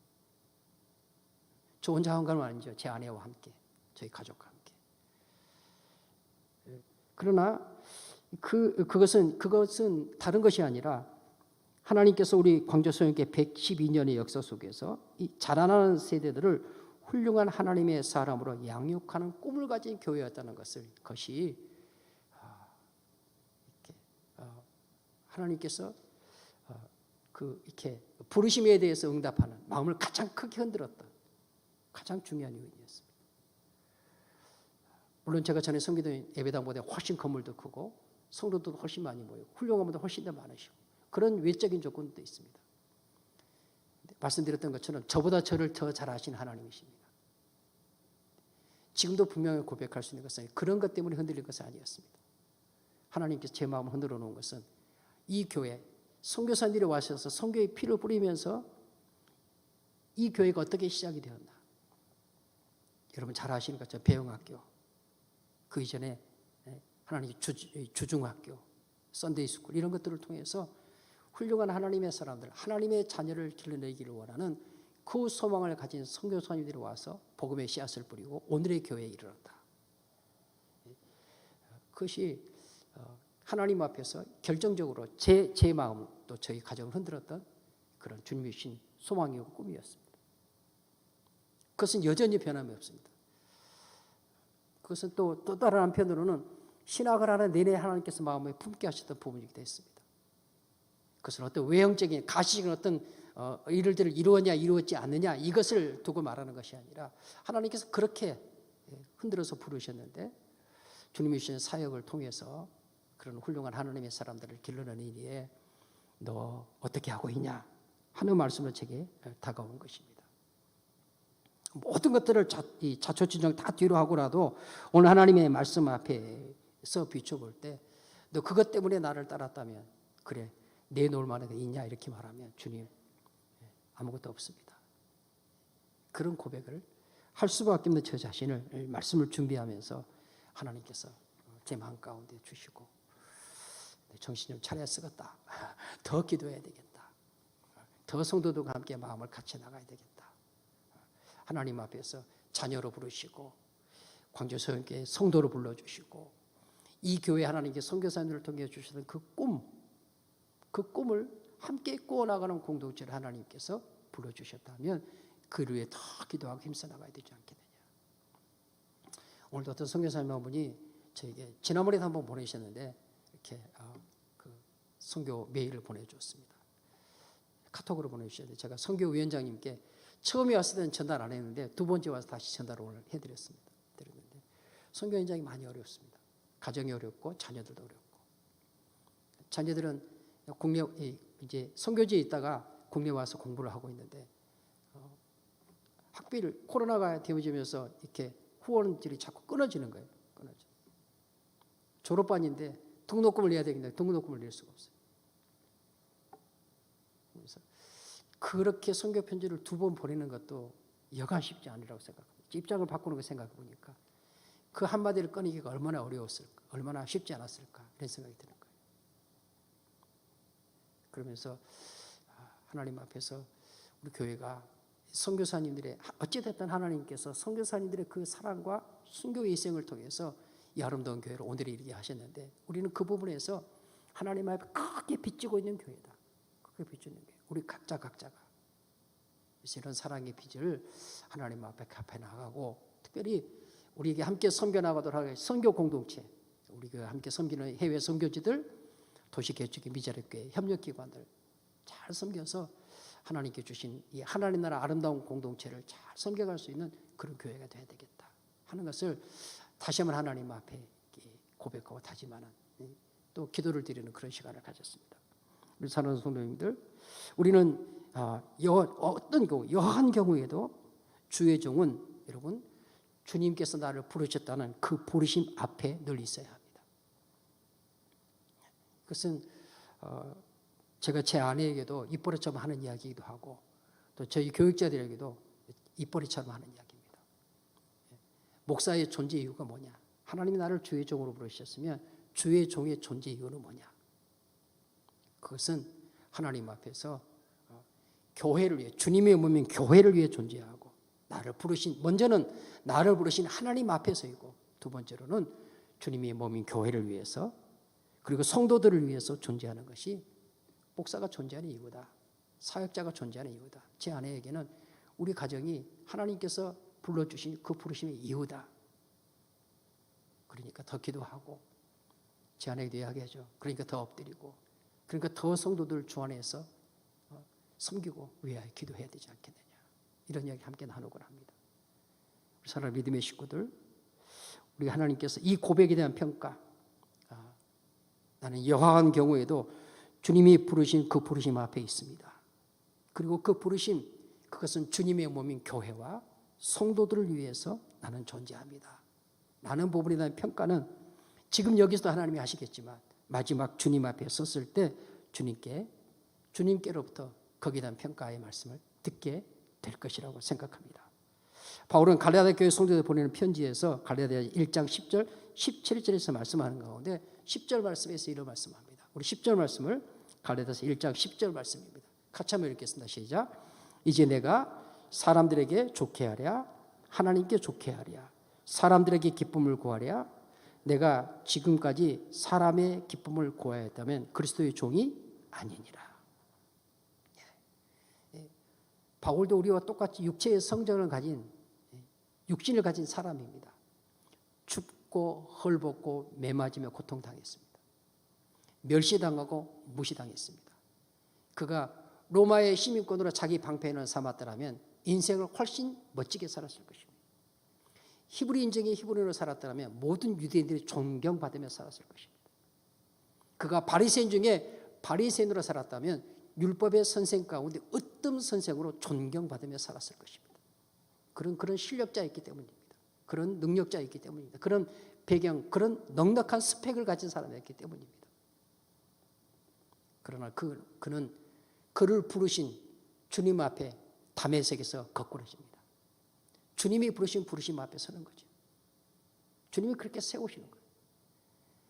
저 혼자 한 건 아니죠. 제 아내와 함께 저희 가족과 함께. 그러나 그것은 다른 것이 아니라 하나님께서 우리 광주소형교회 112년의 역사 속에서 이 자라나는 세대들을 훌륭한 하나님의 사람으로 양육하는 꿈을 가진 교회였다는 것이 하나님께서 이렇게 부르심에 대해서 응답하는 마음을 가장 크게 흔들었던 가장 중요한 요인이었습니다. 물론 제가 전에 섬기던 예배당보다 훨씬 건물도 크고 성도도 훨씬 많이 모이고 훌륭한 분도 훨씬 더 많으시고 그런 외적인 조건도 있습니다. 말씀드렸던 것처럼 저보다 저를 더 잘 아시는 하나님이십니다. 지금도 분명히 고백할 수 있는 것은 그런 것 때문에 흔들릴 것은 아니었습니다. 하나님께서 제 마음을 흔들어 놓은 것은 이 교회 선교사님들이 와셔서 선교의 피를 뿌리면서 이 교회가 어떻게 시작이 되었나. 여러분 잘 아시는 것처럼 배영학교 그 이전에 하나님의 주중학교 썬데이 스쿨 이런 것들을 통해서 훌륭한 하나님의 사람들 하나님의 자녀를 길러내기를 원하는 그 소망을 가진 선교사님들이 와서 복음의 씨앗을 뿌리고 오늘의 교회에 이르렀다. 그것이 하나님 앞에서 결정적으로 제 마음 또 저희 가정을 흔들었던 그런 주님이 주신 소망이고 꿈이었습니다. 그것은 여전히 변함이 없습니다. 그것은 또 다른 한편으로는 신학을 하는 내내 하나님께서 마음에 품게 하셨던 부분이기도 했습니다. 그것은 어떤 외형적인 가시적인 어떤 일들을 이루었냐 이루었지 않느냐 이것을 두고 말하는 것이 아니라 하나님께서 그렇게 흔들어서 부르셨는데 주님이 주신 사역을 통해서 그런 훌륭한 하나님의 사람들을 길러내는 일에 너 어떻게 하고 있냐 하는 말씀을 제게 다가온 것입니다. 모든 것들을 자초지종 다 뒤로 하고라도 오늘 하나님의 말씀 앞에서 비춰볼 때 너 그것 때문에 나를 따랐다면 그래 내놓을 만한 게 있냐 이렇게 말하면 주님 아무것도 없습니다. 그런 고백을 할 수밖에 없는 저 자신을 말씀을 준비하면서 하나님께서 제 마음 가운데 주시고 정신 좀 차려야 쓰겠다. 더 기도해야 되겠다. 더 성도들과 함께 마음을 같이 나가야 되겠다. 하나님 앞에서 자녀로 부르시고 광주 서영교회 성도로 불러주시고 이 교회 하나님께 선교사님을 통해 주시던 그 꿈을 함께 꾸어나가는 공동체를 하나님께서 불러주셨다면 그 위에 더 기도하고 힘써 나가야 되지 않겠느냐. 오늘도 어떤 선교사님 한 분이 저에게 지난번에도 한번 보내셨는데 이렇게 선교 메일을 보내주었습니다. 카톡으로 보내주셨는데 제가 선교위원장님께 처음에 왔을 때는 전달 안 했는데 두 번째 와서 다시 전달을 오늘 해드렸습니다. 선교 현장이 많이 어렵습니다. 가정이 어렵고 자녀들도 어렵고. 자녀들은 국내 이제 선교지에 있다가 국내 와서 공부를 하고 있는데 학비를 코로나가 되어지면서 이렇게 후원들이 자꾸 끊어지는 거예요. 졸업반인데 등록금을 내야 되겠는데 등록금을 낼 수가 없어요. 그래서 그렇게 선교 편지를 2번 보내는 것도 여간 쉽지 않으라고 생각합니다. 입장을 바꾸는 거 생각해 보니까 그 한마디를 꺼내기가 얼마나 어려웠을까, 얼마나 쉽지 않았을까 이런 생각이 드는 거예요. 그러면서 하나님 앞에서 우리 교회가 선교사님들의 어찌됐든 하나님께서 선교사님들의 그 사랑과 순교의 희생을 통해서 이 아름다운 교회를 오늘에 이르게 하셨는데 우리는 그 부분에서 하나님 앞에 크게 비치고 있는 교회다. 크게 비치는 교회. 우리 각자가 그래서 이런 사랑의 빚을 하나님 앞에 갚아 나가고 특별히 우리에게 함께 섬겨 나가도록 하게 선교 공동체 우리가 함께 섬기는 해외 선교지들 도시 개척의 미자립교회 협력기관들 잘 섬겨서 하나님께 주신 이 하나님 나라 아름다운 공동체를 잘 섬겨갈 수 있는 그런 교회가 되어야 되겠다 하는 것을 다시 한번 하나님 앞에 고백하고 다짐하는 또 기도를 드리는 그런 시간을 가졌습니다. 우리 사랑하는 성도님들 우리는 어떤 경우 여한 경우에도 주의 종은 여러분 주님께서 나를 부르셨다는 그 부르심 앞에 늘 있어야 합니다. 그것은 제가 제 아내에게도 입버릇처럼 하는 이야기이기도 하고 또 저희 교육자들에게도 입버릇처럼 하는 이야기입니다. 목사의 존재 이유가 뭐냐? 하나님이 나를 주의 종으로 부르셨으면 주의 종의 존재 이유는 뭐냐? 그것은 하나님 앞에서 교회를 위해 주님의 몸인 교회를 위해 존재하고 먼저는 나를 부르신 하나님 앞에서이고 두 번째로는 주님의 몸인 교회를 위해서 그리고 성도들을 위해서 존재하는 것이 목사가 존재하는 이유다. 사역자가 존재하는 이유다. 제 아내에게는 우리 가정이 하나님께서 불러주신 그 부르심의 이유다. 그러니까 더 기도하고 제 아내에게도 이야기하죠. 그러니까 더 엎드리고 그러니까 더 성도들 주 안에서 섬기고 위하여 기도해야 되지 않겠느냐. 이런 이야기 함께 나누곤 합니다. 우리 사랑하는 믿음의 식구들 우리 하나님께서 이 고백에 대한 평가 나는 여하한 경우에도 주님이 부르신 그 부르심 앞에 있습니다. 그리고 그 부르심 그것은 주님의 몸인 교회와 성도들을 위해서 나는 존재합니다. 라는 부분에 대한 평가는 지금 여기서도 하나님이 하시겠지만 마지막 주님 앞에 섰을 때 주님께로부터 거기에 대한 평가의 말씀을 듣게 될 것이라고 생각합니다. 바울은 갈라디아 교회 성도들 보내는 편지에서 갈라디아 1장 10절 17절에서 말씀하는 가운데 10절 말씀에서 이런 말씀합니다. 우리 10절 말씀을 갈라디아서 1장 10절 말씀입니다. 같이 한번 읽겠습니다. 시작. 이제 내가 사람들에게 좋게 하랴 하나님께 좋게 하랴 사람들에게 기쁨을 구하랴 내가 지금까지 사람의 기쁨을 구하였다면 그리스도의 종이 아니니라. 바울도 우리와 똑같이 육체의 성정을 가진 육신을 가진 사람입니다. 춥고 헐벗고 매맞으며 고통당했습니다. 멸시당하고 무시당했습니다. 그가 로마의 시민권으로 자기 방패를 삼았더라면 인생을 훨씬 멋지게 살았을 것입니다. 히브리 인정의 히브리인으로 살았더라면 모든 유대인들이 존경받으며 살았을 것입니다. 그가 바리새인 중에 바리새인으로 살았다면 율법의 선생 가운데 으뜸 선생으로 존경받으며 살았을 것입니다. 그런 실력자였기 때문입니다. 그런 능력자였기 때문입니다. 그런 배경, 그런 넉넉한 스펙을 가진 사람이었기 때문입니다. 그러나 그는 그를 부르신 주님 앞에 담에색에서 거꾸러집니다. 주님이 부르신 부르심 앞에 서는 거죠. 주님이 그렇게 세우시는 거예요.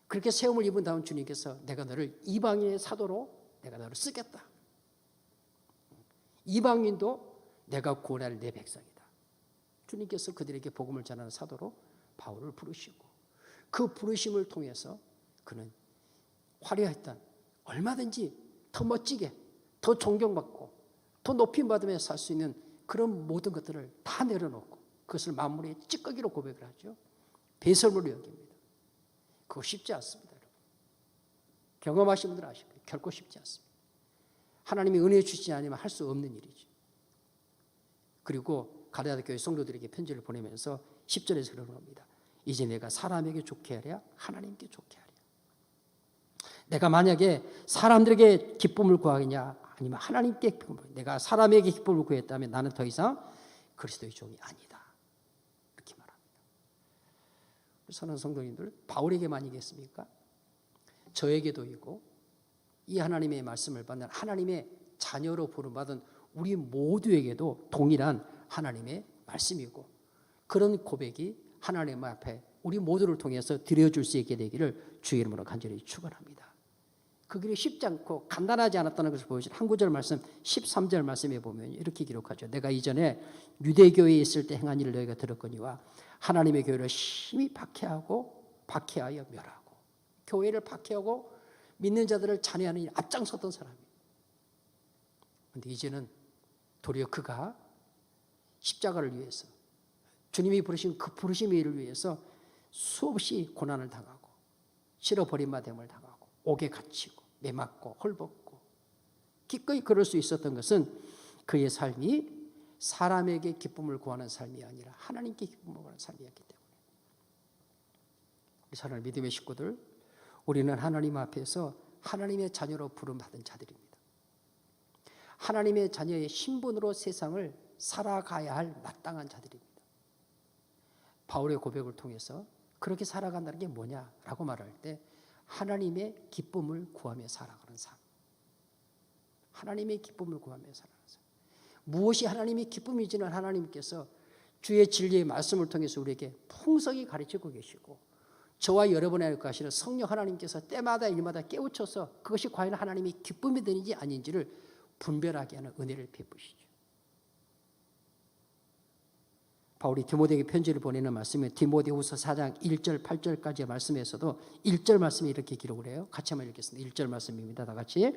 그렇게 세움을 입은 다음 주님께서 내가 너를 이방인의 사도로 내가 너를 쓰겠다. 이방인도 내가 구원할 내 백성이다. 주님께서 그들에게 복음을 전하는 사도로 바울을 부르시고 그 부르심을 통해서 그는 화려했던 얼마든지 더 멋지게 더 존경받고 더 높임받으며 살 수 있는 그런 모든 것들을 다 내려놓고 그것을 만물의 찌꺼기로 고백을 하죠. 배설물로 여깁니다. 그거 쉽지 않습니다. 여러분. 경험하신 분들 아실 거예요. 결코 쉽지 않습니다. 하나님이 은혜 주시지 않으면 할 수 없는 일이죠. 그리고 가랴 교회 성도들에게 편지를 보내면서 10절에서 그러는 겁니다. 이제 내가 사람에게 좋게 하랴 하나님께 좋게 하랴. 내가 만약에 사람들에게 기쁨을 구하겠냐 아니면 하나님께 기쁨을, 내가 사람에게 기쁨을 구했다면 나는 더 이상 그리스도의 종이 아니다. 이렇게 말합니다. 사랑하는 성도님들, 바울에게만이겠습니까? 저에게도 있고 이 하나님의 말씀을 받는 하나님의 자녀로 부름받은 우리 모두에게도 동일한 하나님의 말씀이고, 그런 고백이 하나님 앞에 우리 모두를 통해서 드려줄 수 있게 되기를 주의 이름으로 간절히 축원합니다. 그 길이 쉽지 않고 간단하지 않았다는 것을 보여주는 한 구절 말씀 13절 말씀에 보면 이렇게 기록하죠. 내가 이전에 유대교회에 있을 때 행한 일을 너희가 들었거니와 하나님의 교회를 심히 박해하여 멸하고, 교회를 박해하고 믿는 자들을 잔해하는 일 앞장섰던 사람이에요. 그런데 이제는 도리어 그가 십자가를 위해서, 주님이 부르신 그 부르심의 일을 위해서 수없이 고난을 당하고 실어 버림받음을 당하고 옥에 갇히고 매맞고 헐벗고 기꺼이 그럴 수 있었던 것은 그의 삶이 사람에게 기쁨을 구하는 삶이 아니라 하나님께 기쁨을 구하는 삶이었기 때문에. 우리 사랑하는 믿음의 식구들, 우리는 하나님 앞에서 하나님의 자녀로 부름받은 자들입니다. 하나님의 자녀의 신분으로 세상을 살아가야 할 마땅한 자들입니다. 바울의 고백을 통해서 그렇게 살아간다는 게 뭐냐라고 말할 때 하나님의 기쁨을 구하며 살아가는 삶. 하나님의 기쁨을 구하며 살아가는 삶. 무엇이 하나님의 기쁨이지는 하나님께서 주의 진리의 말씀을 통해서 우리에게 풍성히 가르치고 계시고, 저와 여러분의 가시는 성령 하나님께서 때마다 일마다 깨우쳐서 그것이 과연 하나님의 기쁨이 되는지 아닌지를 분별하게 하는 은혜를 베푸시죠. 바울이 디모데에게 편지를 보내는 말씀에 디모데후서 4장 1절 8절까지의 말씀에서도 1절 말씀이 이렇게 기록을 해요. 같이 한번 읽겠습니다. 1절 말씀입니다. 다 같이.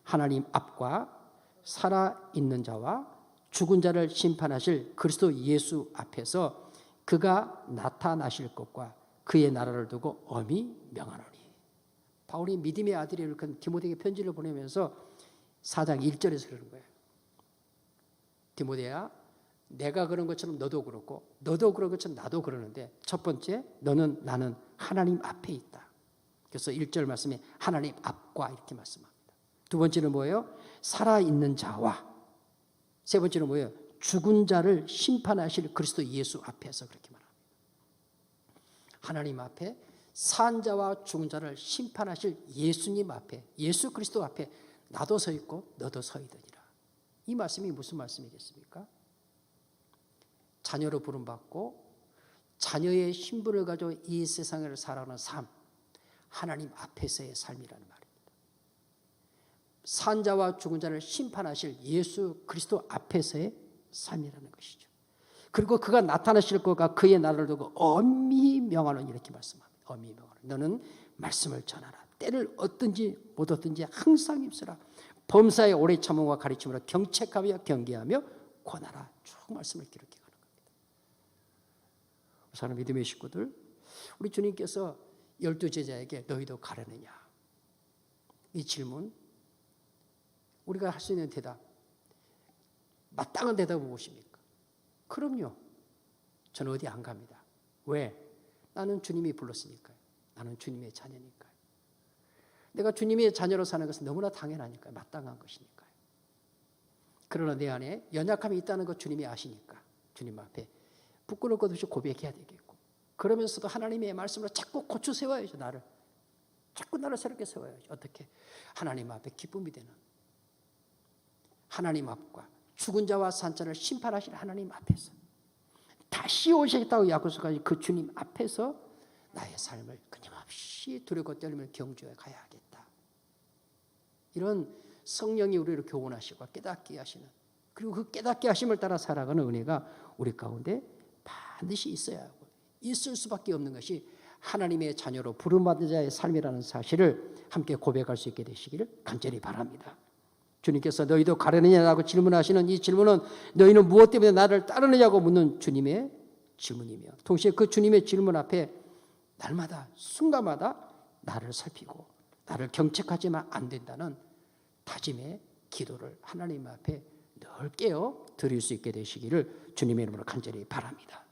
하나님 앞과 살아있는 자와 죽은 자를 심판하실 그리스도 예수 앞에서 그가 나타나실 것과 그의 나라를 두고 엄히 명하노니. 바울이 믿음의 아들이 일컫은 디모데에게 편지를 보내면서 4장 1절에서 그러는 거예요. 디모데야, 내가 그런 것처럼 너도 그렇고 너도 그런 것처럼 나도 그러는데, 첫 번째 나는 하나님 앞에 있다. 그래서 1절 말씀에 하나님 앞과 이렇게 말씀합니다. 두 번째는 뭐예요? 살아있는 자와, 세 번째는 뭐예요? 죽은 자를 심판하실 그리스도 예수 앞에서 그렇게 말합니다. 하나님 앞에 산 자와 죽은 자를 심판하실 예수님 앞에, 예수 그리스도 앞에 나도 서 있고 너도 서 있으리라. 이 말씀이 무슨 말씀이겠습니까? 자녀로 부름받고 자녀의 신분을 가지고 이 세상을 살아가는 삶, 하나님 앞에서의 삶이라는 말입니다. 산 자와 죽은 자를 심판하실 예수 그리스도 앞에서의 삶이라는 것이죠. 그리고 그가 나타나실 것과 그의 나라를 두고 엄히 명하노니 이렇게 말씀합니다. 엄히 명하노니 너는 말씀을 전하라. 때를 얻든지 못 얻든지 항상 힘쓰라. 범사의 오래 참음과 가르침으로 경책하며 경계하며 권하라. 쭉 말씀을 기록해 가는 겁니다. 사랑하는 믿음의 식구들, 우리 주님께서 12 제자에게 너희도 가려느냐, 이 질문, 우리가 할 수 있는 대답, 마땅한 대답은 무엇입니까? 그럼요, 저는 어디 안 갑니다. 왜? 나는 주님이 불렀으니까요. 나는 주님의 자녀니까요. 내가 주님의 자녀로 사는 것은 너무나 당연하니까요. 마땅한 것이니까요. 그러나 내 안에 연약함이 있다는 것 주님이 아시니까 주님 앞에 부끄러울 것 없이 고백해야 되겠고, 그러면서도 하나님의 말씀으로 자꾸 고쳐 세워야죠. 자꾸 나를 새롭게 세워야죠. 어떻게? 하나님 앞에 기쁨이 되는, 하나님 앞과 죽은 자와 산 자를 심판하실 하나님 앞에서 다시 오시겠다고 약속하신 그 주님 앞에서 나의 삶을 끊임없이 두렵고 떨리며 경주해 가야 하겠다. 이런 성령이 우리를 교훈하시고 깨닫게 하시는, 그리고 그 깨닫게 하심을 따라 살아가는 은혜가 우리 가운데 반드시 있어야 하고 있을 수밖에 없는 것이 하나님의 자녀로 부름받은 자의 삶이라는 사실을 함께 고백할 수 있게 되시기를 간절히 바랍니다. 주님께서 너희도 가려느냐고 질문하시는 이 질문은 너희는 무엇 때문에 나를 따르느냐고 묻는 주님의 질문이며, 동시에 그 주님의 질문 앞에 날마다 순간마다 나를 살피고 나를 경책하지만 안 된다는 다짐의 기도를 하나님 앞에 늘 깨어 드릴 수 있게 되시기를 주님의 이름으로 간절히 바랍니다.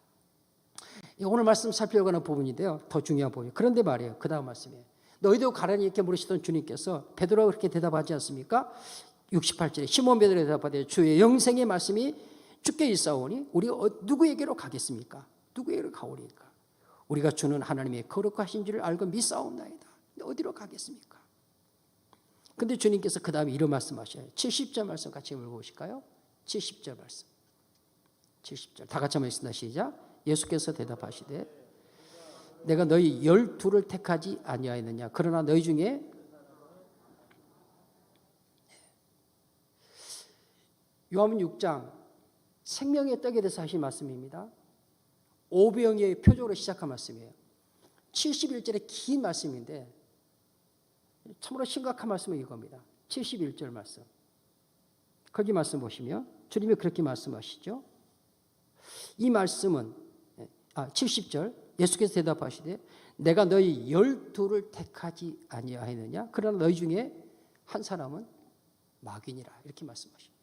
오늘 말씀 살펴보는 부분인데요. 더 중요한 부분이에요. 그런데 말이에요. 그 다음 말씀이에요. 너희도 가라니 이렇게 물으시던 주님께서 베드로가 그렇게 대답하지 않습니까? 68절에 시몬 베드로가 대답하되 주의 영생의 말씀이 주께 있사오니 우리 누구에게로 가겠습니까? 누구에게로 가오리까? 우리가 주는 하나님의 거룩하신 줄을 알고 믿사옵나이다. 어디로 가겠습니까? 근데 주님께서 그 다음에 이런 말씀하셔요. 70절 말씀 같이 읽어보실까요? 70절 말씀. 70절 다 같이 한번 읽습니다. 시작. 예수께서 대답하시되 내가 너희 12를 택하지 아니하였느냐? 그러나 너희 중에 요한복음 6장 생명의 떡에 대해서 하신 말씀입니다. 오병이의 표적으로 시작한 말씀이에요. 71절의 긴 말씀인데 참으로 심각한 말씀은 이겁니다. 71절 말씀. 거기 말씀 보시면 주님이 그렇게 말씀하시죠. 이 말씀은 70절 예수께서 대답하시되 내가 너희 12를 택하지 아니하였느냐? 그러나 너희 중에 한 사람은 마귀니라. 이렇게 말씀하십니다.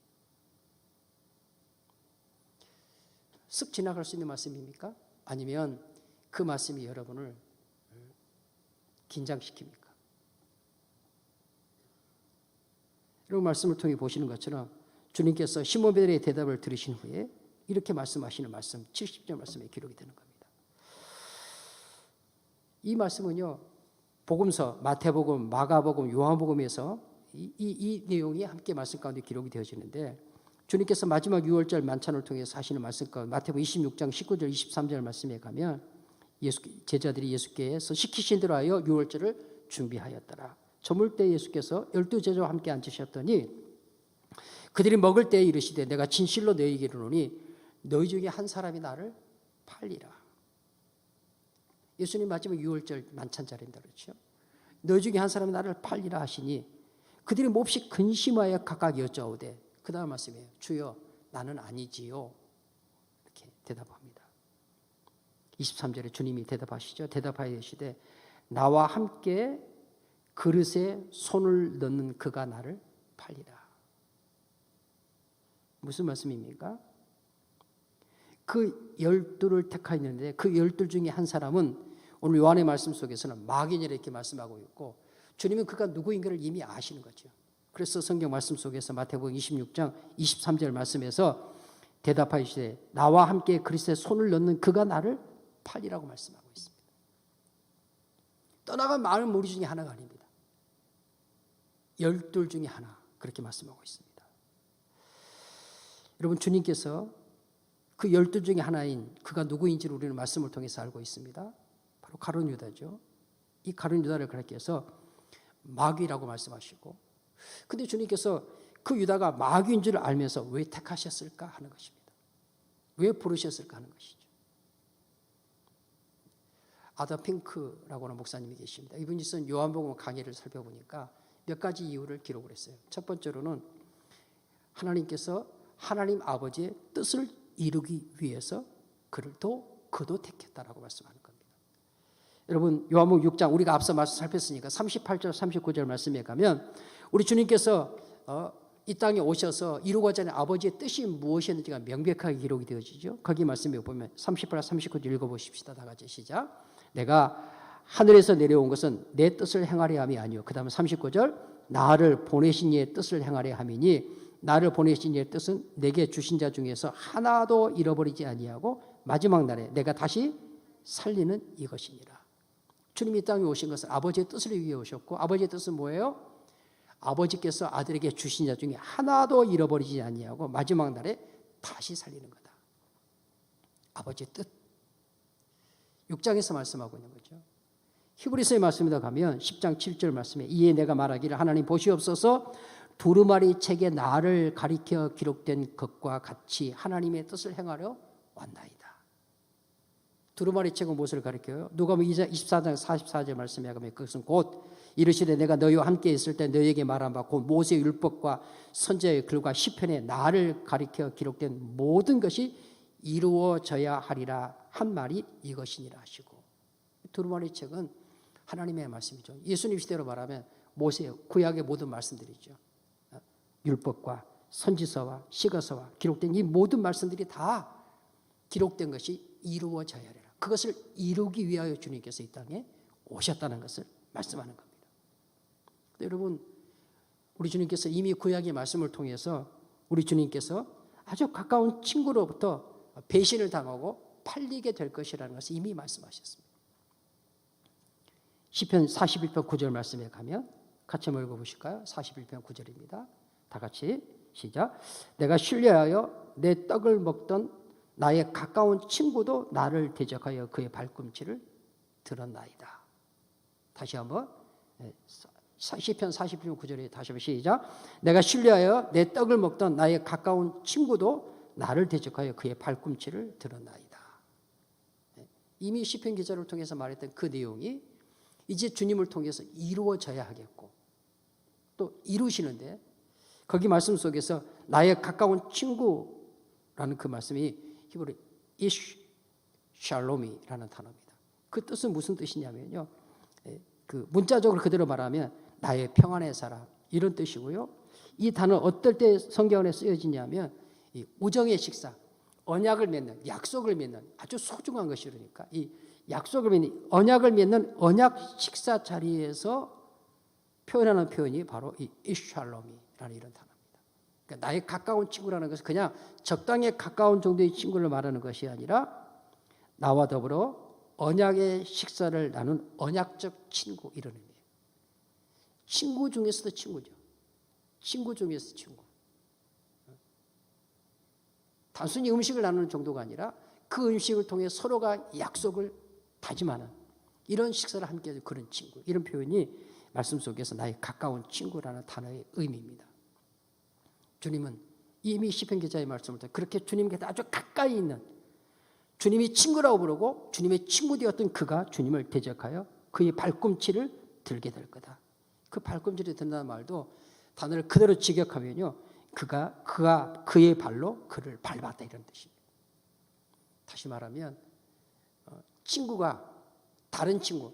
쓱 지나갈 수 있는 말씀입니까? 아니면 그 말씀이 여러분을 긴장시킵니까? 이런 말씀을 통해 보시는 것처럼 주님께서 시몬 베드로의 대답을 들으신 후에 이렇게 말씀하시는 말씀 70절 말씀에 기록이 되는 겁니다. 이 말씀은요. 복음서 마태복음, 마가복음, 요한복음에서 이 내용이 함께 말씀 가운데 기록이 되어지는데 주님께서 마지막 유월절 만찬을 통해서 하시는 말씀 가운데 마태복음 26장 19절 23절 말씀에 가면 제자들이 예수께서 시키신 대로 하여 유월절을 준비하였더라. 저물 때 예수께서 12제자와 함께 앉으셨더니 그들이 먹을 때에 이르시되 내가 진실로 너희에게 이르노니 너희 중에 한 사람이 나를 팔리라. 예수님 마지막 유월절 만찬 자리인다 그렇죠. 너희 중에 한 사람이 나를 팔리라 하시니 그들이 몹시 근심하여 각각 여짜오되 그 다음 말씀이에요. 주여 나는 아니지요. 이렇게 대답합니다. 23절에 주님이 대답하시죠. 대답하여 이르시되 나와 함께 그릇에 손을 넣는 그가 나를 팔리라. 무슨 말씀입니까? 그 12를 택하였는데 그 12 중에 한 사람은 오늘 요한의 말씀 속에서는 마귀니라 이렇게 말씀하고 있고 주님은 그가 누구인가를 이미 아시는 거죠. 그래서 성경 말씀 속에서 마태복음 26장 23절 말씀에서 대답하시되 나와 함께 그리스도의 손을 넣는 그가 나를 팔리라고 말씀하고 있습니다. 떠나간 많은 무리 중에 하나가 아닙니다. 12 중에 하나 그렇게 말씀하고 있습니다. 여러분 주님께서 그 12 중에 하나인 그가 누구인지를 우리는 말씀을 통해서 알고 있습니다. 바로 가룟 유다죠. 이 가룟 유다를 그렇게 해서 마귀라고 말씀하시고 근데 주님께서 그 유다가 마귀인 줄 알면서 왜 택하셨을까 하는 것입니다. 왜 부르셨을까 하는 것이죠. 아더 핑크라고 하는 목사님이 계십니다. 이분이 쓴 요한복음 강의를 살펴보니까 몇 가지 이유를 기록을 했어요. 첫 번째로는 하나님께서 하나님 아버지의 뜻을 이루기 위해서 그도 택했다라고 말씀하는 겁니다. 여러분 요한복음 6장 우리가 앞서 말씀 살폈으니까 38절 39절 말씀에 가면 우리 주님께서 이 땅에 오셔서 이루고자 하는 아버지의 뜻이 무엇이었는지가 명백하게 기록이 되어지죠. 거기 말씀에 보면 38, 39절 읽어보십시다. 다 같이 시작. 내가 하늘에서 내려온 것은 내 뜻을 행하려 함이 아니요. 그 다음에 39절 나를 보내신 이의 뜻을 행하려 함이니 나를 보내신 이의 뜻은 내게 주신 자 중에서 하나도 잃어버리지 아니하고 마지막 날에 내가 다시 살리는 이것이니라. 주님이 이 땅에 오신 것은 아버지의 뜻을 위해 오셨고 아버지의 뜻은 뭐예요? 아버지께서 아들에게 주신 자 중에 하나도 잃어버리지 아니하고 마지막 날에 다시 살리는 거다. 아버지의 뜻. 6장에서 말씀하고 있는 거죠. 히브리서의 말씀에 가면 10장 7절 말씀에 이에 내가 말하기를 하나님 보시옵소서 두루마리 책에 나를 가리켜 기록된 것과 같이 하나님의 뜻을 행하려 왔나이다. 두루마리 책은 무엇을 가리켜요? 누가복음 24장 44절 말씀에 가면 그것은 곧 이르시되 내가 너희와 함께 있을 때 너희에게 말한 바 곧 모세의 율법과 선지자의 글과 시편에 나를 가리켜 기록된 모든 것이 이루어져야 하리라 한 말이 이것이니라 하시고 두루마리 책은 하나님의 말씀이죠. 예수님 시대로 말하면 모세 구약의 모든 말씀들이죠. 율법과 선지서와 시가서와 기록된 이 모든 말씀들이 다 기록된 것이 이루어져야 하리라. 그것을 이루기 위하여 주님께서 이 땅에 오셨다는 것을 말씀하는 겁니다. 여러분, 우리 주님께서 이미 구약의 말씀을 통해서 우리 주님께서 아주 가까운 친구로부터 배신을 당하고 팔리게 될 것이라는 것을 이미 말씀하셨습니다. 시편 41편 9절 말씀에 가면 같이 한번 읽어보실까요? 41편 9절입니다. 다 같이 시작. 내가 신뢰하여 내 떡을 먹던 나의 가까운 친구도 나를 대적하여 그의 발꿈치를 들었나이다. 다시 한번 시편 41편 9절에 다시 한번 시작. 내가 신뢰하여 내 떡을 먹던 나의 가까운 친구도 나를 대적하여 그의 발꿈치를 들었나이다. 이미 시편 기자를 통해서 말했던 그 내용이 이제 주님을 통해서 이루어져야 하겠고 또 이루시는데 거기 말씀 속에서 나의 가까운 친구라는 그 말씀이 히브리 이쉬 샬롬이라는 단어입니다. 그 뜻은 무슨 뜻이냐면요. 그 문자적으로 그대로 말하면 나의 평안의 사람 이런 뜻이고요. 이 단어 어떨 때 성경에 쓰여지냐면 이 우정의 식사, 언약을 맺는, 약속을 맺는 아주 소중한 것이 그러니까 이 약속을 맺는, 언약을 맺는 언약 식사 자리에서 표현하는 표현이 바로 이 이샬롬이라는 이런 단어입니다. 그러니까 나의 가까운 친구라는 것은 그냥 적당히 가까운 정도의 친구를 말하는 것이 아니라 나와 더불어 언약의 식사를 나눈 언약적 친구 이런 의미예요. 친구 중에서도 친구죠. 친구 중에서 친구. 단순히 음식을 나누는 정도가 아니라 그 음식을 통해 서로가 약속을 다짐하는 이런 식사를 함께 하는 그런 친구. 이런 표현이 말씀 속에서 나의 가까운 친구라는 단어의 의미입니다. 주님은 이미 시편 기자의 말씀을 통해 그렇게 주님께 아주 가까이 있는 주님이 친구라고 부르고 주님의 친구 되었던 그가 주님을 대적하여 그의 발꿈치를 들게 될 거다. 그 발꿈치를 든다는 말도 단어를 그대로 직역하면요. 그가 그의 발로 그를 밟았다 이런 뜻입니다. 다시 말하면 친구가 다른 친구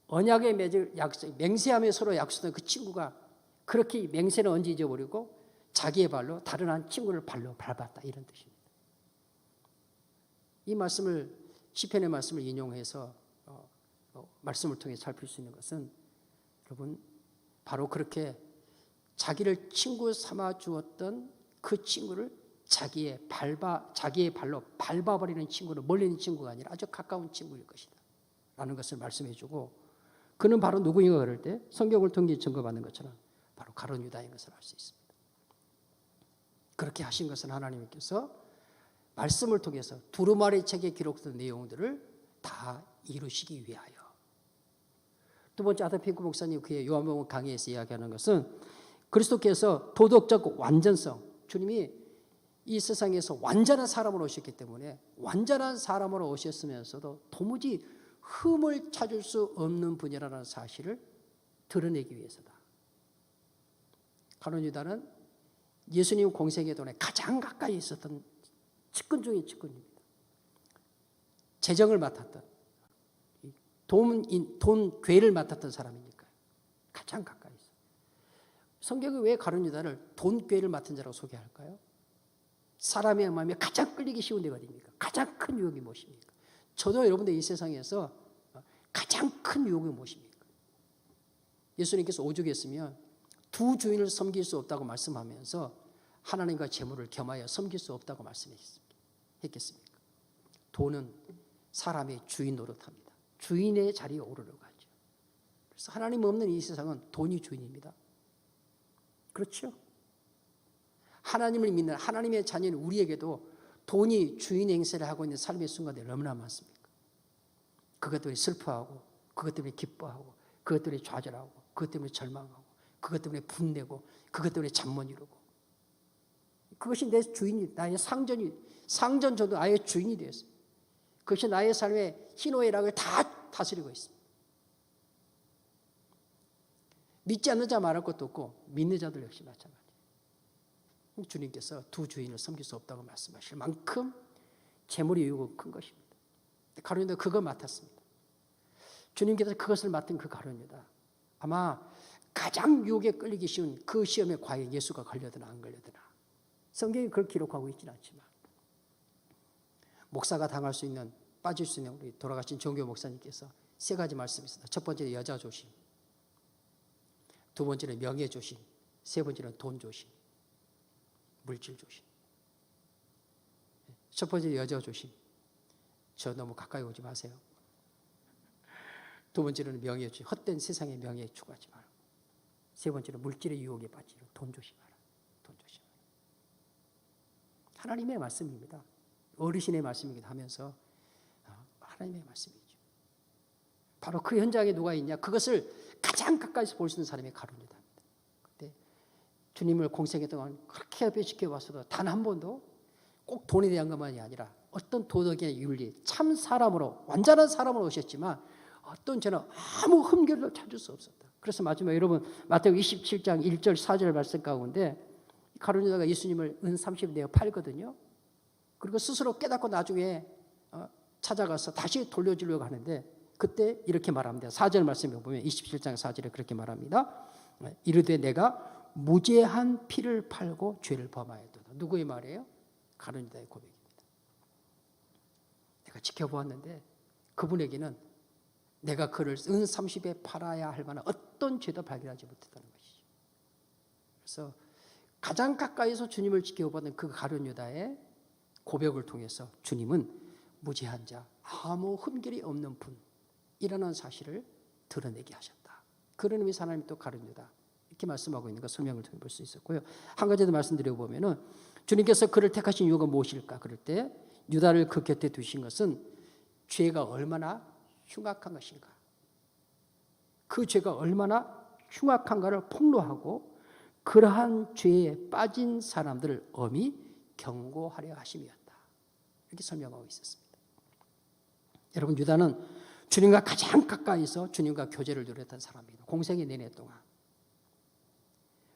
언약의 맺을 약속 맹세하며 서로 약속한 그 친구가 그렇게 맹세는 언제 잊어버리고 자기의 발로 다른 한 친구를 발로 밟았다 이런 뜻입니다. 이 말씀을 시편의 말씀을 인용해서 말씀을 통해 살필 수 있는 것은 여러분 바로 그렇게 자기를 친구 삼아 주었던 그 친구를 자기의 발로 밟아버리는 친구를 멀리 있는 친구가 아니라 아주 가까운 친구일 것이다 라는 것을 말씀해 주고 그는 바로 누구인가 그럴 때 성경을 통해 증거받는 것처럼 바로 가룟 유다인 것을 알 수 있습니다. 그렇게 하신 것은 하나님께서 말씀을 통해서 두루마리 책에 기록된 내용들을 다 이루시기 위하여. 두 번째 아담 핑크 목사님 그의 요한복음 강의에서 이야기하는 것은 그리스도께서 도덕적 완전성, 주님이 이 세상에서 완전한 사람으로 오셨기 때문에 완전한 사람으로 오셨으면서도 도무지 흠을 찾을 수 없는 분이라는 사실을 드러내기 위해서다. 가룟 유다는 예수님 공생의 돈에 가장 가까이 있었던 측근 중의 측근입니다. 재정을 맡았던 돈 괴를 맡았던 사람이니까요. 가장 가까이 있어요. 성경이 왜 가룟 유다를 돈 괴를 맡은 자라고 소개할까요? 사람의 마음에 가장 끌리기 쉬운 데가 어디입니까? 가장 큰 유혹이 무엇입니까? 저도 여러분들 이 세상에서 가장 큰 유혹이 무엇입니까? 예수님께서 오죽했으면 두 주인을 섬길 수 없다고 말씀하면서 하나님과 재물을 겸하여 섬길 수 없다고 말씀했겠습니까? 돈은 사람의 주인 노릇합니다. 주인의 자리에 오르려고 하죠. 그래서 하나님 없는 이 세상은 돈이 주인입니다. 그렇죠? 하나님을 믿는 하나님의 자녀인 우리에게도 돈이 주인 행세를 하고 있는 삶의 순간들이 너무나 많습니까? 그것 때문에 슬퍼하고 그것 때문에 기뻐하고 그것 때문에 좌절하고 그것 때문에 절망하고 그것 때문에 분내고 그것 때문에 잠 못 이루고 그것이 내 주인이 나의 상전저도 아예 주인이 되었어요. 그것이 나의 삶의 희노애락을 다 다스리고 있습니다. 믿지 않는 자 말할 것도 없고 믿는 자들 역시 마찬가지예요. 주님께서 두 주인을 섬길 수 없다고 말씀하실 만큼 재물의 유혹은 큰 것입니다. 가룟 유다가 그거 맡았습니다. 주님께서 그것을 맡은 그 가룟 유다 아마 가장 유혹에 끌리기 쉬운 그 시험에 과연 예수가 걸려드나 안 걸려드나. 성경이 그걸 기록하고 있지는 않지만 목사가 당할 수 있는, 빠질 수 있는 우리 돌아가신 정교 목사님께서 3가지 말씀이 있습니다. 첫 번째는 여자 조심, 두 번째는 명예 조심, 세 번째는 돈 조심, 물질 조심. 첫 번째 여자 조심. 저 너무 가까이 오지 마세요. 두 번째는 명예 조심. 헛된 세상의 명예에 추구하지 마라. 세 번째는 물질의 유혹에 빠지는 돈 조심하라. 돈 조심하라. 하나님의 말씀입니다. 어르신의 말씀이기도 하면서 하나님의 말씀이죠. 바로 그 현장에 누가 있냐? 그것을 가장 가까이서 볼 수 있는 사람이 가룟 유다입니다. 그때 주님을 공생애 동안 그렇게 옆에 지켜봤어도 단 한 번도 꼭 돈에 대한 것만이 아니라 어떤 도덕의 윤리, 참 사람으로, 완전한 사람으로 오셨지만 어떤 저는 아무 흠결도 찾을 수 없었다. 그래서 마지막에 여러분 마태복음 27장 1절 4절 말씀 가운데 가룟 유다가 예수님을 은 30 내어 팔거든요. 그리고 스스로 깨닫고 나중에 찾아가서 다시 돌려주려고 하는데 그때 이렇게 말합니다. 4절 말씀에 보면 27장 4절에 그렇게 말합니다. 이르되 내가 무죄한 피를 팔고 죄를 범하였도다. 누구의 말이에요? 가룟 유다의 고백입니다. 내가 지켜보았는데 그분에게는 내가 그를 은 30에 팔아야 할 만한 어떤 죄도 발견하지 못했다는 것이죠. 그래서 가장 가까이서 주님을 지켜보는 그 가룟 유다의 고백을 통해서 주님은 무죄한 자, 아무 흠결이 없는 분이라는 사실을 드러내게 하셨다. 그런 의미에서 하나님 또 가룟 유다 이렇게 말씀하고 있는 것 설명을 통해 볼 수 있었고요. 한 가지 더 말씀드려보면은 주님께서 그를 택하신 이유가 무엇일까? 그럴 때 유다를 그 곁에 두신 것은 죄가 얼마나 흉악한 것인가, 그 죄가 얼마나 흉악한가를 폭로하고 그러한 죄에 빠진 사람들을 엄히 경고하려 하심이었다. 이렇게 설명하고 있었습니다. 여러분, 유다는 주님과 가장 가까이서 주님과 교제를 누렸던 사람입니다. 공생의 내내 동안.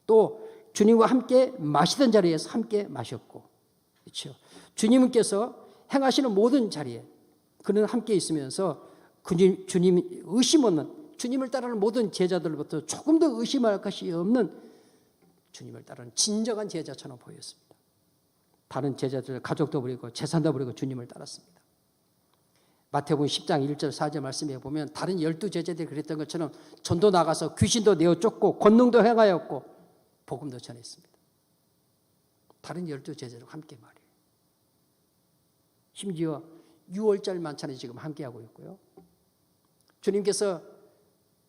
또 주님과 함께 마시던 자리에서 함께 마셨고, 그렇죠. 주님께서 행하시는 모든 자리에 그는 함께 있으면서 주님 의심 없는, 주님을 따르는 모든 제자들로부터 조금 더 의심할 것이 없는 주님을 따르는 진정한 제자처럼 보였습니다. 다른 제자들 가족도 버리고 재산도 버리고 주님을 따랐습니다. 마태복음 10장 1절 4절 말씀에 보면 다른 12제자들이 그랬던 것처럼 전도 나가서 귀신도 내어 쫓고 권능도 행하였고 복음도 전했습니다. 다른 12제자들과 함께 말이에요. 심지어 6월절 만찬에 지금 함께하고 있고요. 주님께서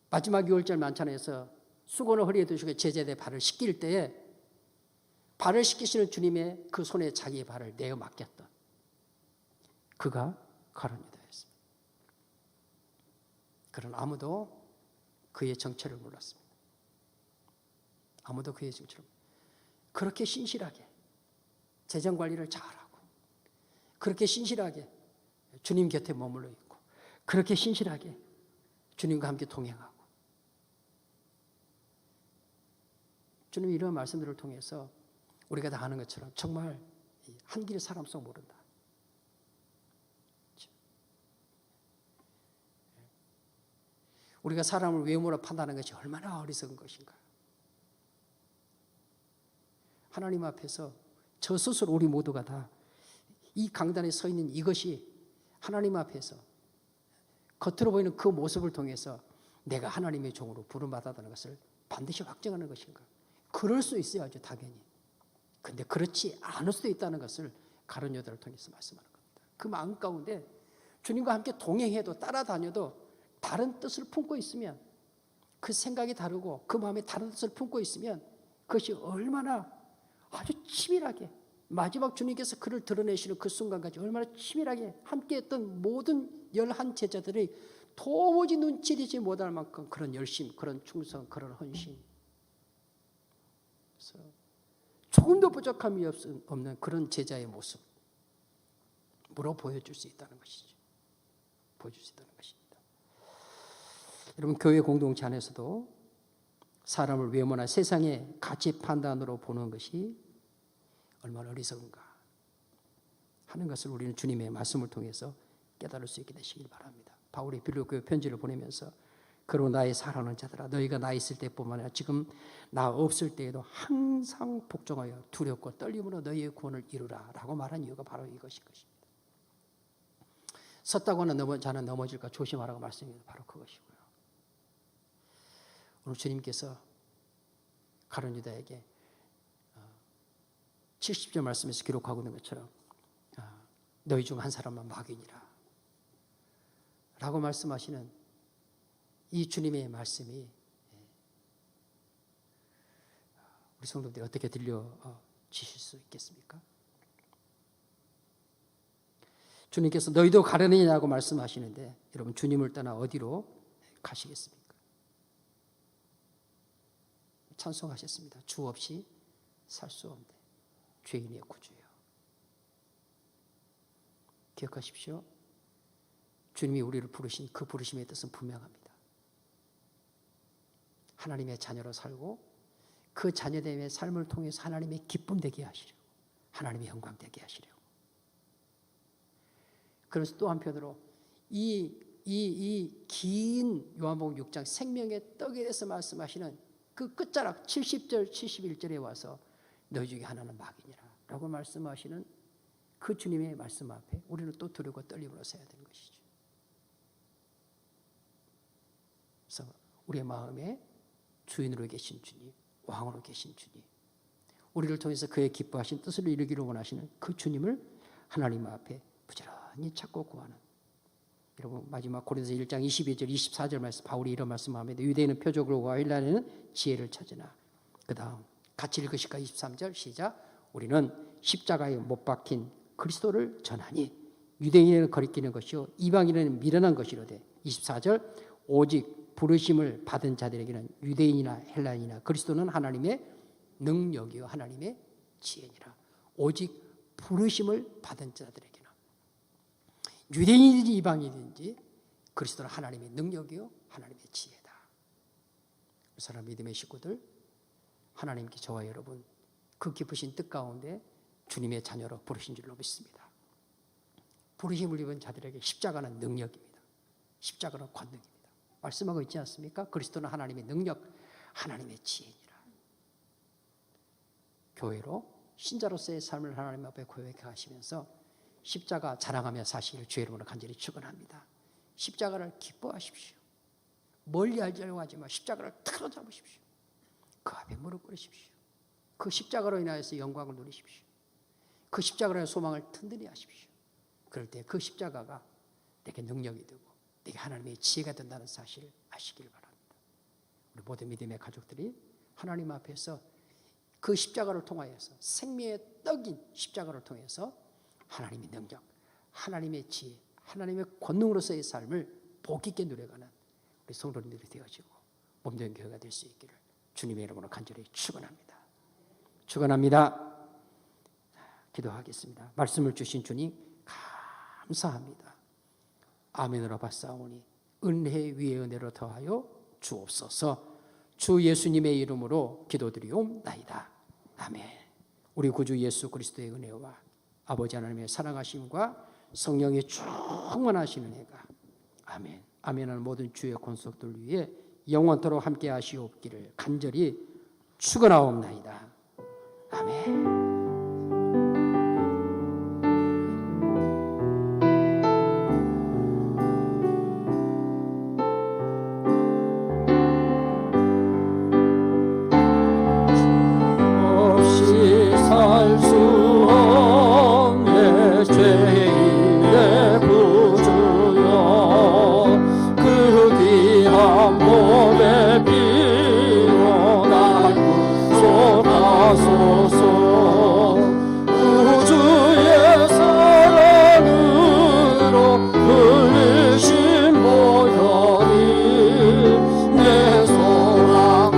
마지막 6월절 만찬에서 수건을 허리에 두시고 제자들의 발을 씻길 때에 발을 씻기시는 주님의 그 손에 자기의 발을 내어 맡겼던 그가 가룟 유다였습니다. 그러나 아무도 그의 정체를 몰랐습니다. 아무도 그의 정체를 그렇게 신실하게 재정관리를 잘하고 그렇게 신실하게 주님 곁에 머물러 있고 그렇게 신실하게 주님과 함께 동행하고 주님 이런 말씀들을 통해서 우리가 다 아는 것처럼 정말 한 길의 사람 속 모른다. 우리가 사람을 외모로 판단하는 것이 얼마나 어리석은 것인가. 하나님 앞에서 저 스스로 우리 모두가 다 이 강단에 서 있는 이것이 하나님 앞에서 겉으로 보이는 그 모습을 통해서 내가 하나님의 종으로 부름받았다는 것을 반드시 확정하는 것인가. 그럴 수 있어야죠, 당연히. 근데 그렇지 않을 수도 있다는 것을 가룟 유다를 통해서 말씀하는 겁니다. 그 마음 가운데 주님과 함께 동행해도 따라다녀도 다른 뜻을 품고 있으면, 그 생각이 다르고 그 마음에 다른 뜻을 품고 있으면 그것이 얼마나 아주 치밀하게 마지막 주님께서 그를 드러내시는 그 순간까지 얼마나 치밀하게 함께했던 모든 11 제자들이 도무지 눈치채지 못할 만큼 그런 열심, 그런 충성, 그런 헌신, 그래서 조금도 부족함이 없는 그런 제자의 모습으로 보여줄 수 있다는 것이죠. 보여줄 수 있다는 것입니다. 여러분, 교회 공동체 안에서도 사람을 외모나 세상의 가치 판단으로 보는 것이 얼마나 어리석은가 하는 것을 우리는 주님의 말씀을 통해서 깨달을 수 있게 되시길 바랍니다. 바울이 빌립보 편지를 보내면서 그로 나의 사랑하는 자들아, 너희가 나 있을 때뿐만 아니라 지금 나 없을 때에도 항상 복종하여 두렵고 떨림으로 너희의 구원을 이루라 라고 말한 이유가 바로 이것인 것입니다. 섰다고는 자는 넘어질까 조심하라고 말씀이 바로 그것이고요. 오늘 주님께서 가룟 유다에게 70절 말씀에서 기록하고 있는 것처럼 너희 중 한 사람만 마귀니라 라고 말씀하시는 이 주님의 말씀이 우리 성도들이 어떻게 들려지실 수 있겠습니까? 주님께서 너희도 가려느냐고 말씀하시는데 여러분, 주님을 떠나 어디로 가시겠습니까? 찬송하셨습니다. 주 없이 살 수 없네, 죄인의 구주여. 기억하십시오. 주님이 우리를 부르신 그 부르심의 뜻은 분명합니다. 하나님의 자녀로 살고 그 자녀됨의 삶을 통해서 하나님의 기쁨 되게 하시려고, 하나님의 영광 되게 하시려고. 그래서 또 한편으로 이 긴 요한복음 6장 생명의 떡에 대해서 말씀하시는 그 끝자락 70절 71절에 와서 너희 중에 하나는 마귀니라 라고 말씀하시는 그 주님의 말씀 앞에 우리는 또 두려워 떨림으로 서야 되는 것이죠. 그래서 우리의 마음에 주인으로 계신 주님, 왕으로 계신 주님, 우리를 통해서 그의 기뻐하신 뜻을 이루기를 원하시는 그 주님을 하나님 앞에 부지런히 찾고 구하는, 여러분 마지막 고린도서 1장 22절 24절 말씀, 바울이 이런 말씀합니다. 유대인은 표적을 구하고 헬라인은 지혜를 찾으나, 그 다음 같이 읽으실까? 23절 시작. 우리는 십자가에 못 박힌 그리스도를 전하니 유대인은 거리끼는 것이요 이방인은 미련한 것이로되. 24절 오직 부르심을 받은 자들에게는 유대인이나 헬라인이나 그리스도는 하나님의 능력이요 하나님의 지혜니라. 오직 부르심을 받은 자들에게는, 유대인이든지 이방인이든지 그리스도는 하나님의 능력이요 하나님의 지혜다. 사랑 믿음의 식구들, 하나님께 저와 여러분 그 깊으신 뜻 가운데 주님의 자녀로 부르신 줄로 믿습니다. 부르심을 입은 자들에게 십자가는 능력입니다. 십자가는 권능입니다. 말씀하고 있지 않습니까? 그리스도는 하나님의 능력, 하나님의 지혜니라. 교회로 신자로서의 삶을 하나님 앞에 고백해 하시면서 십자가 자랑하며 사시기를 주의 이름으로 간절히 축원합니다. 십자가를 기뻐하십시오. 멀리 하려고 하지 마. 십자가를 틀어 잡으십시오. 그 앞에 무릎 꿇으십시오. 그 십자가로 인하여서 영광을 누리십시오. 그 십자가로 인해 소망을 튼튼히 하십시오. 그럴 때 그 십자가가 내게 능력이 되고 내게 하나님의 지혜가 된다는 사실을 아시길 바랍니다. 우리 모든 믿음의 가족들이 하나님 앞에서 그 십자가를 통하여서, 생명의 떡인 십자가를 통해서 하나님의 능력, 하나님의 지혜, 하나님의 권능으로서의 삶을 복 있게 누려가는 우리 성도님들이 되어지고 몸된 교회가 될 수 있기를 주님의 이름으로 간절히 축원합니다. 축원합니다. 기도하겠습니다. 말씀을 주신 주님 감사합니다. 아멘으로 받사오니 은혜 위에 은혜로 더하여 주옵소서. 주 예수님의 이름으로 기도드리옵나이다. 아멘. 우리 구주 예수 그리스도의 은혜와 아버지 하나님의 사랑하심과 성령의 충만하신 은혜가, 아멘, 아멘하는 모든 주의 권속들 위해 영원토록 함께 하시옵기를 간절히 축원하옵나이다. 아멘.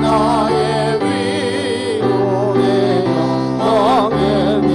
나의 위로의 영광의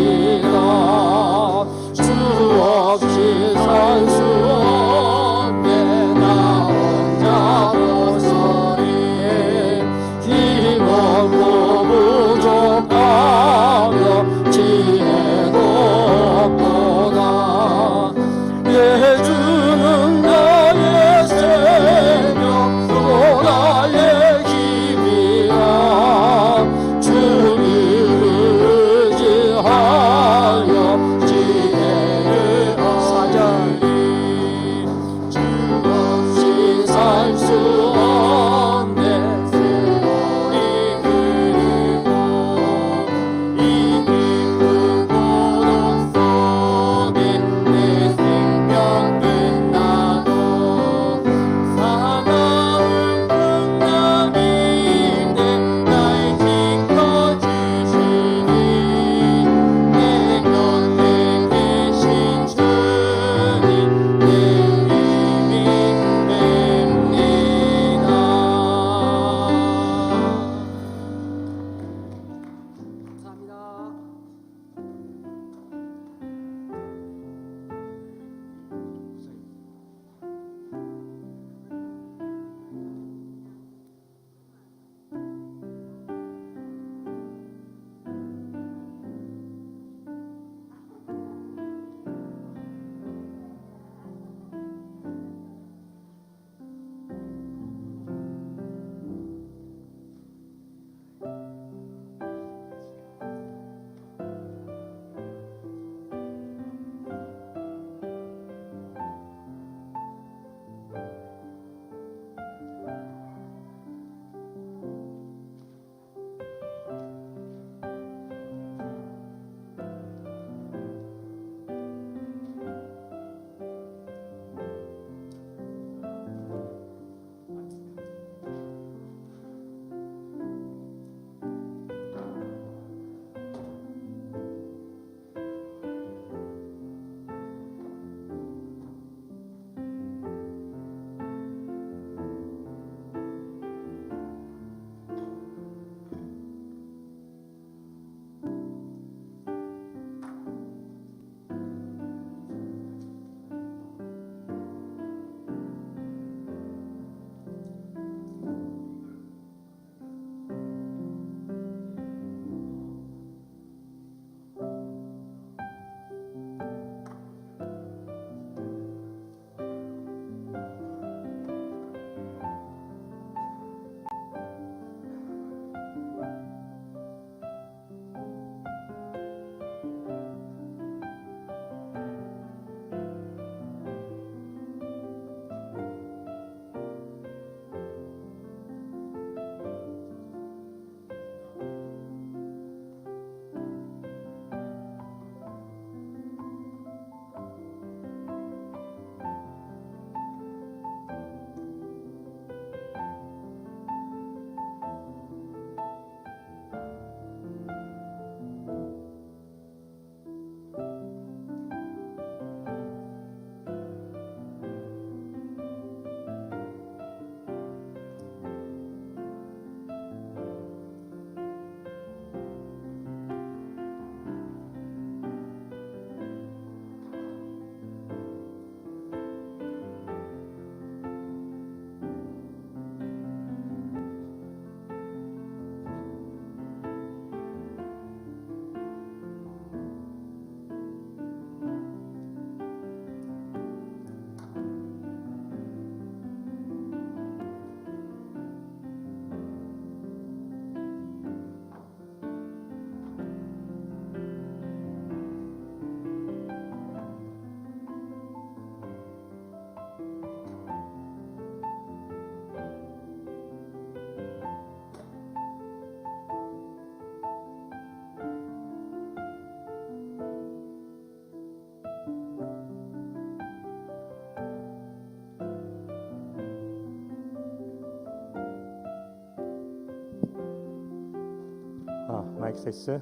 마이크 테스트.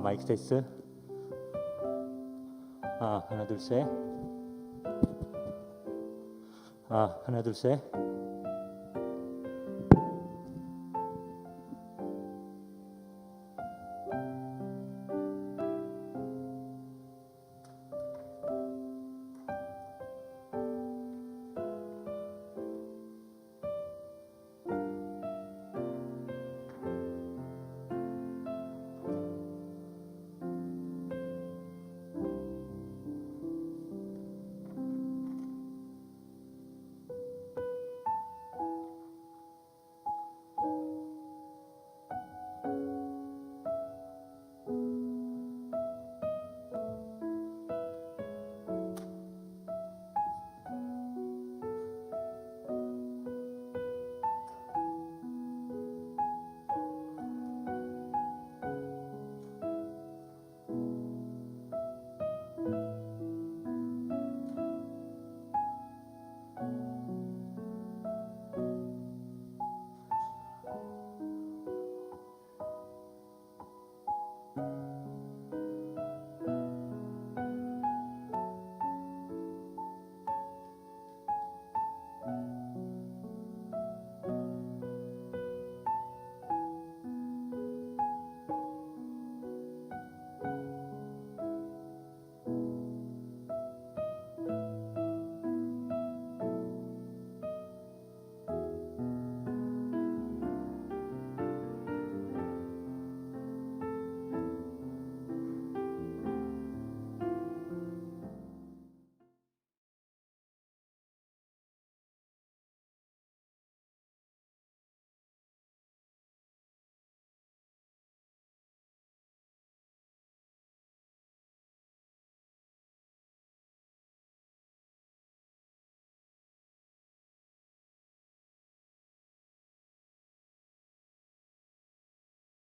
마이크 테스트. 하나 둘 셋. 하나 둘 셋.